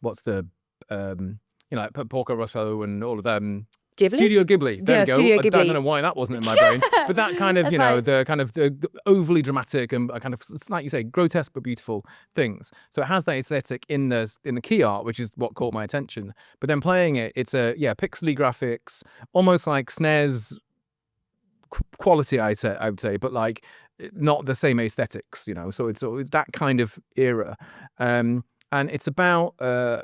what's the you know, like Porco Rosso and all of them. Ghibli? Studio Ghibli. There Yeah, we go. Studio I don't Ghibli. know why that wasn't in my brain, but that kind of, That's you know, fine. the kind of the overly dramatic and kind of, it's like you say, grotesque but beautiful things. So it has that aesthetic in the key art, which is what caught my attention. But then playing it, it's pixely graphics, almost like SNES quality, I would say, but like not the same aesthetics, you know. So it's that kind of era. And it's about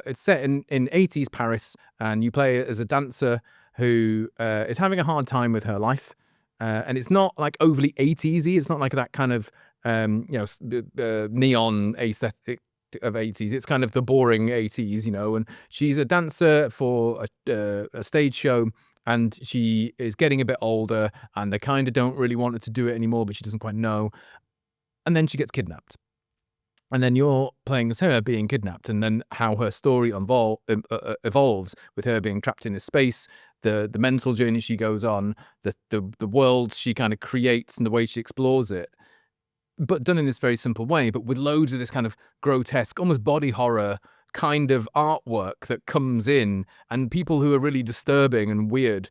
it's set in 80s Paris, and you play as a dancer who is having a hard time with her life, and it's not like overly 80s-y. It's not like that kind of you know, neon aesthetic of 80s. It's kind of the boring 80s, you know. And she's a dancer for a stage show, and she is getting a bit older, and they kind of don't really want her to do it anymore, but she doesn't quite know. And then she gets kidnapped. And then you're playing as her being kidnapped, and then how her story evolves with her being trapped in this space, the mental journey she goes on, the world she kind of creates and the way she explores it, but done in this very simple way, but with loads of this kind of grotesque, almost body horror kind of artwork that comes in, and people who are really disturbing and weird.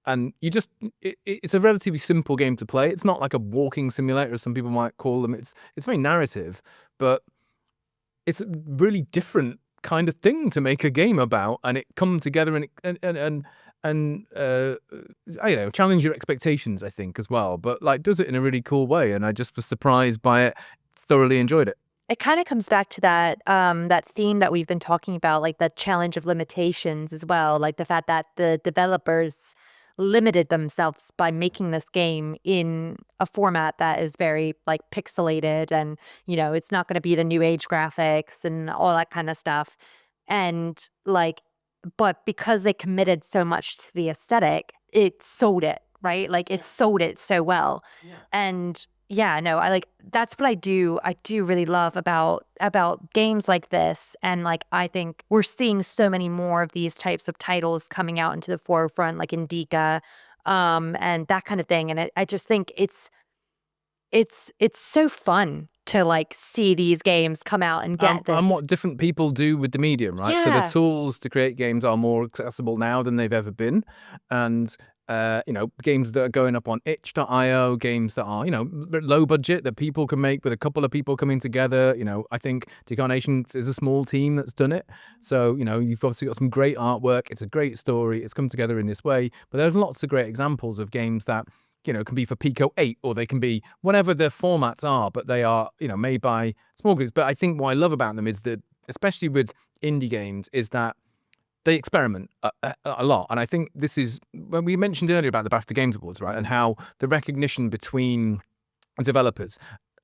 And you just, it's a relatively simple game to play. It's not like a walking simulator, as some people might call them. It's very narrative, but it's a really different kind of thing to make a game about, and it come together and I don't know, challenge your expectations, I think, as well. But like does it in a really cool way, and I just was surprised by it. Thoroughly enjoyed it. It kind of comes back to that that theme that we've been talking about, like the challenge of limitations as well, like the fact that the developers limited themselves by making this game in a format that is very like pixelated, and you know, it's not going to be the new age graphics and all that kind of stuff. And like, but because they committed so much to the aesthetic, it sold it, right? Like it sold it so well. Yeah. And yeah, no, I like, that's what I do really love about games like this. And like I think we're seeing so many more of these types of titles coming out into the forefront, like Indica, and that kind of thing. And I just think it's so fun to like see these games come out and get this. And what different people do with the medium, right? So the tools to create games are more accessible now than they've ever been. And you know, games that are going up on itch.io, games that are, you know, low budget that people can make with a couple of people coming together. You know, I think Decarnation is a small team that's done it. So, you know, you've obviously got some great artwork. It's a great story. It's come together in this way. But there's lots of great examples of games that, you know, can be for Pico 8, or they can be whatever the formats are, but they are, you know, made by small groups. But I think what I love about them is that, especially with indie games, is that they experiment a lot. And I think this is, when we mentioned earlier about the BAFTA Games Awards, right, and how the recognition between developers,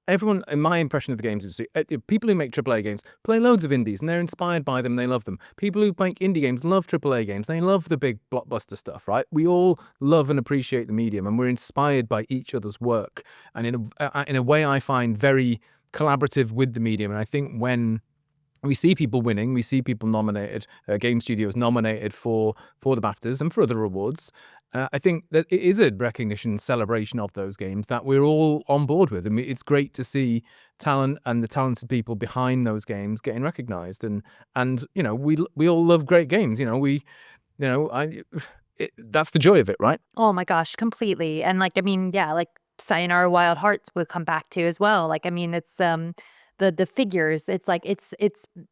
everyone, in my impression of the games industry, people who make AAA games play loads of indies and they're inspired by them, they love them. People who make indie games love AAA games, they love the big blockbuster stuff, right? We all love and appreciate the medium, and we're inspired by each other's work. And in a way I find very collaborative with the medium. And I think when we see people winning, we see people nominated, game studios nominated for the BAFTAs and for other awards, I think that it is a recognition, celebration of those games that we're all on board with. I mean, it's great to see talent and the talented people behind those games getting recognized, and you know, we all love great games. You know, that's the joy of it, right? Oh my gosh, completely. And like, I mean, yeah, like Sayonara Wild Hearts we'll come back to as well. Like, I mean, it's the figures, it's like it's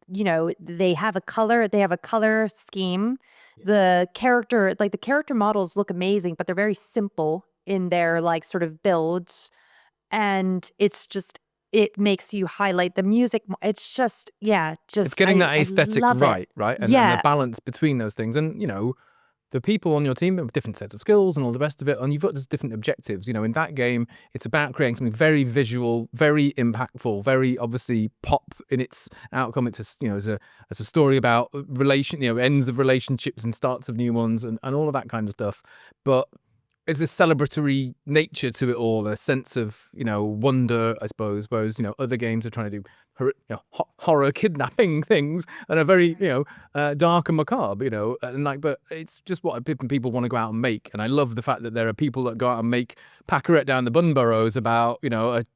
you know, they have a color scheme. The character models look amazing, but they're very simple in their like sort of builds, and it's just, it makes you highlight the music. It's just, yeah, just It's getting that I aesthetic love it. right, and the Yeah. balance between those things. And you know, the people on your team have different sets of skills and all the rest of it, and you've got just different objectives. You know, in that game, it's about creating something very visual, very impactful, very obviously pop in its outcome. It's as a story about ends of relationships and starts of new ones, and all of that kind of stuff. But there's a celebratory nature to it all, a sense of wonder, I suppose. Whereas other games are trying to do horror kidnapping things and are very dark and macabre, and but it's just what people want to go out and make. And I love the fact that there are people that go out and make Paqurette down the Bunburrows about a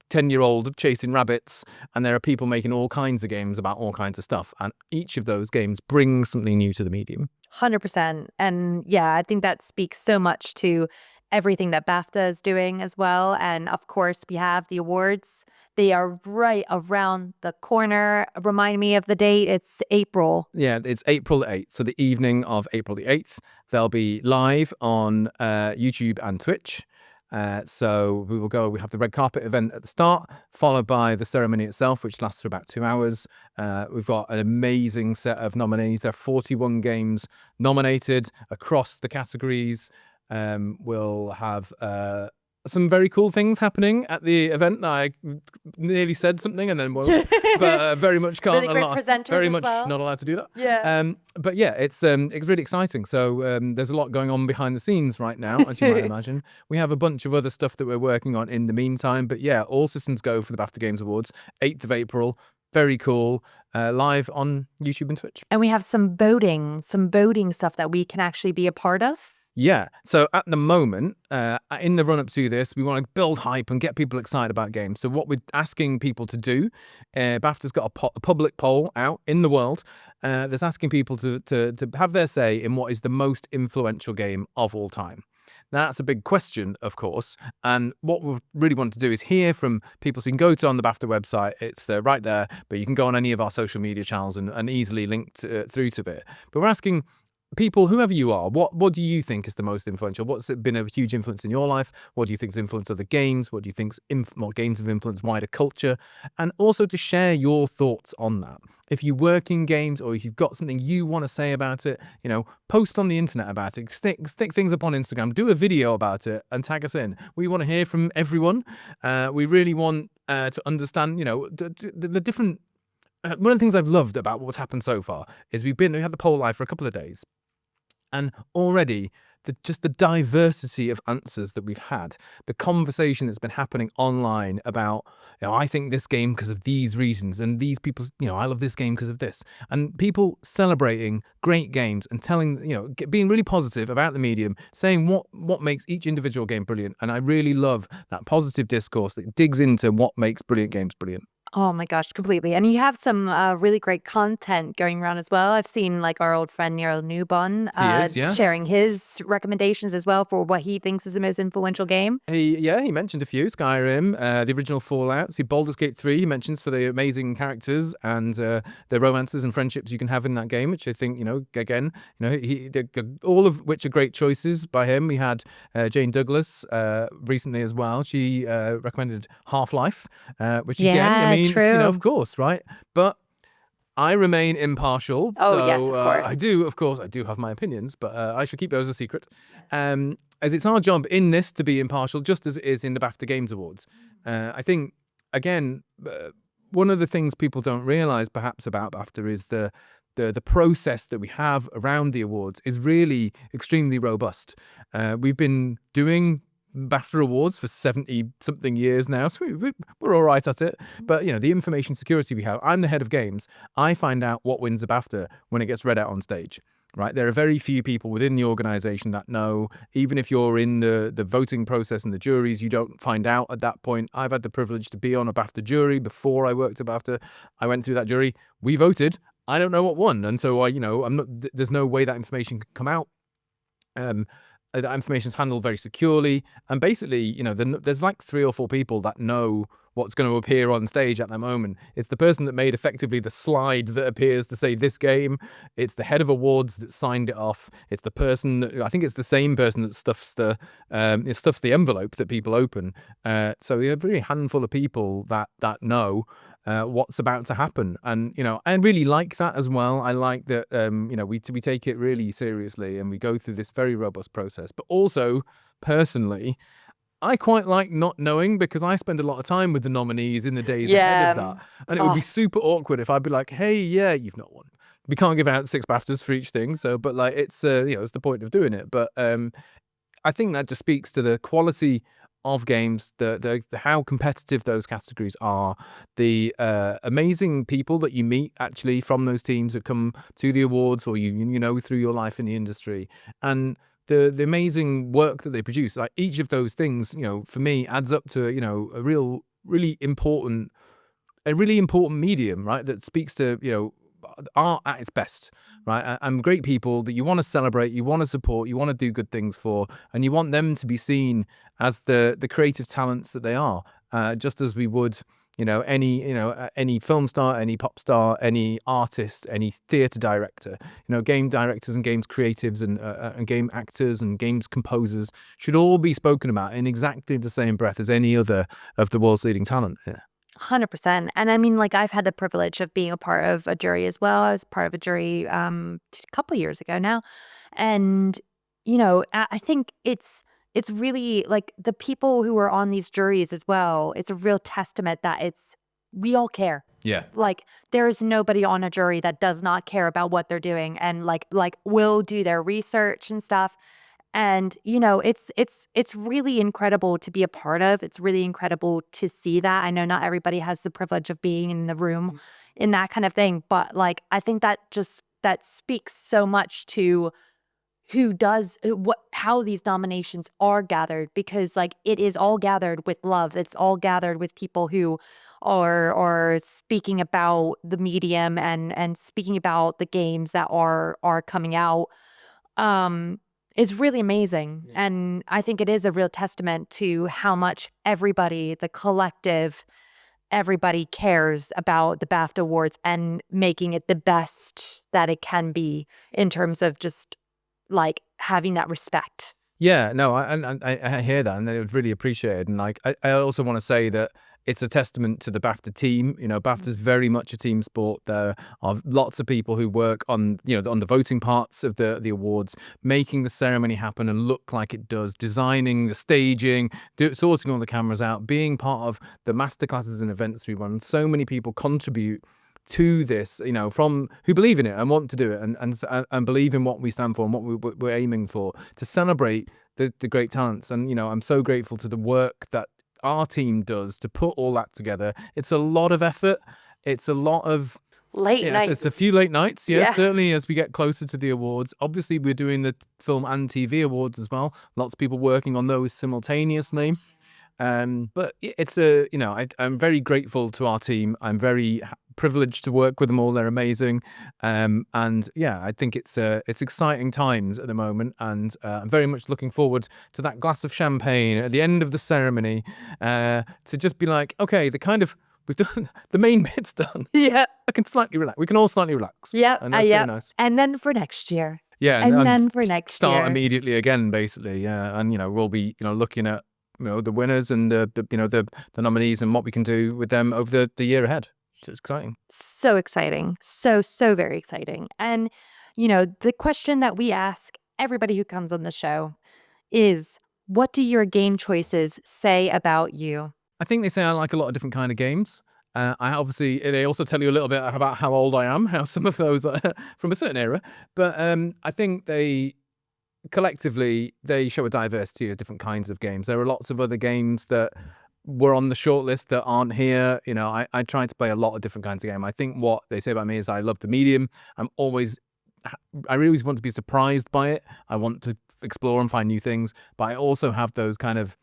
10-year-old chasing rabbits, and there are people making all kinds of games about all kinds of stuff, and each of those games brings something new to the medium. 100%. And yeah, I think that speaks so much to everything that BAFTA is doing as well. And of course, we have the awards. They are right around the corner. Remind me of the date. It's April. Yeah, it's April the 8th. So the evening of April the 8th, they'll be live on YouTube and Twitch. So we have the red carpet event at the start, followed by the ceremony itself, which lasts for about 2 hours. We've got an amazing set of nominees. There are 41 games nominated across the categories. We'll have some very cool things happening at the event. I nearly said something and then won't, but very much can't. Really great presenters very as much well. not allowed to do that. Yeah. But yeah, it's really exciting. So there's a lot going on behind the scenes right now, as you might imagine. We have a bunch of other stuff that we're working on in the meantime. But yeah, all systems go for the BAFTA Games Awards, 8th of April. Very cool. Live on YouTube and Twitch. And we have some voting stuff that we can actually be a part of. Yeah. So at the moment, in the run-up to this, we want to build hype and get people excited about games. So what we're asking people to do, BAFTA's got a public poll out in the world that's asking people to have their say in what is the most influential game of all time. Now, that's a big question, of course, and what we really want to do is hear from people. So you can go on the BAFTA website, it's right there, but you can go on any of our social media channels and easily link through to it. But we're asking people, whoever you are, what do you think is the most influential? What's been a huge influence in your life? What do you think's influenced other games? What do you think's games have influenced wider culture? And also to share your thoughts on that. If you work in games, or if you've got something you want to say about it, post on the internet about it. Stick things up on Instagram. Do a video about it and tag us in. We want to hear from everyone. We really want to understand, the different. One of the things I've loved about what's happened so far is we had the poll live for a couple of days. And already, just the diversity of answers that we've had, the conversation that's been happening online about, I think this game because of these reasons, and these people, I love this game because of this, and people celebrating great games and telling, being really positive about the medium, saying what makes each individual game brilliant. And I really love that positive discourse that digs into what makes brilliant games brilliant. Oh my gosh, completely. And you have some really great content going around as well. I've seen our old friend Nero Newbon sharing his recommendations as well for what he thinks is the most influential game. He mentioned a few. Skyrim, the original Fallout, Baldur's Gate 3 he mentions for the amazing characters and the romances and friendships you can have in that game, which I think, all of which are great choices by him. We had Jane Douglas recently as well. She recommended Half-Life, which again, true. Of course, right? But I remain impartial. Oh, so, yes, of course. I do have my opinions, but I should keep those a secret. As it's our job in this to be impartial, just as it is in the BAFTA Games Awards. I think, again, one of the things people don't realise perhaps about BAFTA is the process that we have around the awards is really extremely robust. We've been doing BAFTA Awards for 70-something years now, so we're all right at it. But, the information security we have, I'm the head of games. I find out what wins a BAFTA when it gets read out on stage, right? There are very few people within the organisation that know. Even if you're in the voting process and the juries, you don't find out at that point. I've had the privilege to be on a BAFTA jury before I worked at BAFTA. I went through that jury. We voted. I don't know what won. And so, there's no way that information can come out. That information is handled very securely, and basically, there's 3 or 4 people that know what's going to appear on stage at that moment. It's the person that made effectively the slide that appears to say this game. It's the head of awards that signed it off. It's the person that, I think it's the same person that stuffs the envelope that people open. So we have a really handful of people that know what's about to happen, and I really like that as well. I like that we take it really seriously and we go through this very robust process. But also, personally, I quite like not knowing, because I spend a lot of time with the nominees in the days ahead of that, and it would be super awkward if I'd be like, "Hey, yeah, you've not won." We can't give out 6 BAFTAs for each thing, so but like it's it's the point of doing it. But I think that just speaks to the quality of games, the how competitive those categories are, the amazing people that you meet actually from those teams that come to the awards, or through your life in the industry, and the amazing work that they produce. Like each of those things, for me, adds up to a really important medium, right? That speaks to art at its best, right? And great people that you want to celebrate, you want to support, you want to do good things for, and you want them to be seen as the creative talents that they are, just as we would any film star, any pop star, any artist, any theatre director. Game directors and games creatives and game actors and games composers should all be spoken about in exactly the same breath as any other of the world's leading talent. 100%. And I mean, like, I've had the privilege of being a part of a jury as well. I was part of a jury a couple years ago now. And, I think it's really like the people who are on these juries as well. It's a real testament that we all care. Yeah. Like, there is nobody on a jury that does not care about what they're doing and like will do their research and stuff. And, it's really incredible to be a part of. It's really incredible to see that. I know not everybody has the privilege of being in the room in that kind of thing, but like, I think that speaks so much to how these nominations are gathered, because like it is all gathered with love. It's all gathered with people who are speaking about the medium and speaking about the games that are coming out. It's really amazing. Yeah. And I think it is a real testament to how much everybody, the collective, everybody cares about the BAFTA Awards and making it the best that it can be in terms of just like having that respect. Yeah, no, I hear that, and they would really appreciate it. And like, I also want to say that it's a testament to the BAFTA team. BAFTA is very much a team sport. There are lots of people who work on on the voting parts of the awards, making the ceremony happen and look like it does, designing the staging, sorting all the cameras out, being part of the masterclasses and events we run. So many people contribute to this, from who believe in it and want to do it and believe in what we stand for and what we're aiming for, to celebrate the great talents. And I'm so grateful to the work that our team does to put all that together. It's a lot of effort. It's a lot of late nights. It's a few late nights, certainly, as we get closer to the awards. Obviously, we're doing the film and TV awards as well. Lots of people working on those simultaneously. But it's I'm very grateful to our team. I'm very privileged to work with them all. They're amazing. And yeah, I think it's exciting times at the moment, and I'm very much looking forward to that glass of champagne at the end of the ceremony, to just be like, okay, we've done the main bit's done. Yeah. I can slightly relax. We can all slightly relax. Yeah. And that's so nice. And then for next year. Yeah. And then for next start year. immediately again, basically. Yeah. And we'll be looking at the winners and the nominees and what we can do with them over the year ahead. So it's exciting. So exciting. So very exciting. And the question that we ask everybody who comes on the show is, what do your game choices say about you? I think they say I like a lot of different kind of games. They also tell you a little bit about how old I am, how some of those are from a certain era. But I think collectively they show a diversity of different kinds of games. There are lots of other games that were on the shortlist that aren't here. I try to play a lot of different kinds of game. I think what they say about me is I love the medium. I really always want to be surprised by it. I want to explore and find new things, but I also have those kind of,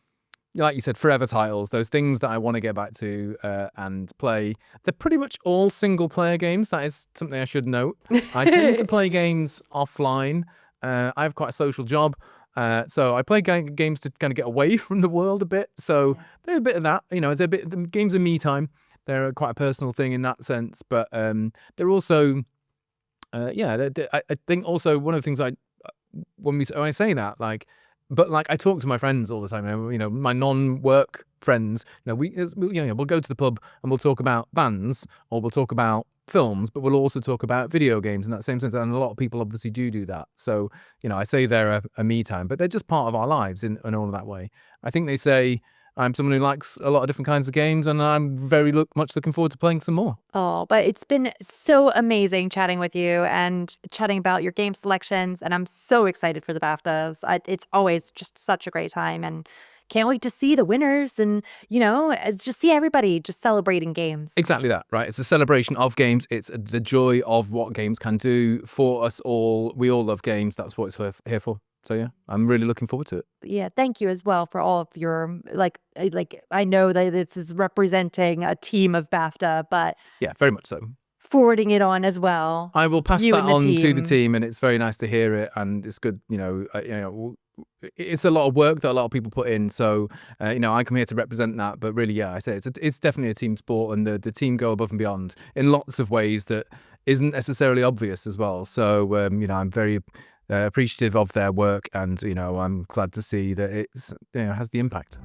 like you said, forever titles, those things that I want to get back to and play. They're pretty much all single player games. That is something I should note. I tend to play games offline. I have quite a social job. So I play games to kind of get away from the world a bit. So they're a bit of that. You know, they're a bit. The games are me time. They're quite a personal thing in that sense, but they're also, I think also one of the things when I say that, like, but like I talk to my friends all the time. You know, my non-work friends. You know, we'll go to the pub and we'll talk about bands or we'll talk about films, but we'll also talk about video games in that same sense. And a lot of people obviously do that. So, you know, I say they're a me time, but they're just part of our lives in all of that way. I think they say I'm someone who likes a lot of different kinds of games, and I'm very much looking forward to playing some more. Oh, but it's been so amazing chatting with you and chatting about your game selections, and I'm so excited for the BAFTAs. It's always just such a great time, and can't wait to see the winners and, just see everybody just celebrating games. Exactly that, right? It's a celebration of games. It's the joy of what games can do for us all. We all love games. That's what it's here for. So yeah, I'm really looking forward to it. Yeah, thank you as well for all of your I know that this is representing a team of BAFTA, but Yeah, very much so. forwarding it on as well. I will pass You that and the on to the team. team, and it's very nice to hear it, and it's good. It's a lot of work that a lot of people put in. So I come here to represent that, but really, yeah, I say it's definitely a team sport, and the team go above and beyond in lots of ways that isn't necessarily obvious as well. So I'm very appreciative of their work, and I'm glad to see that it has the impact.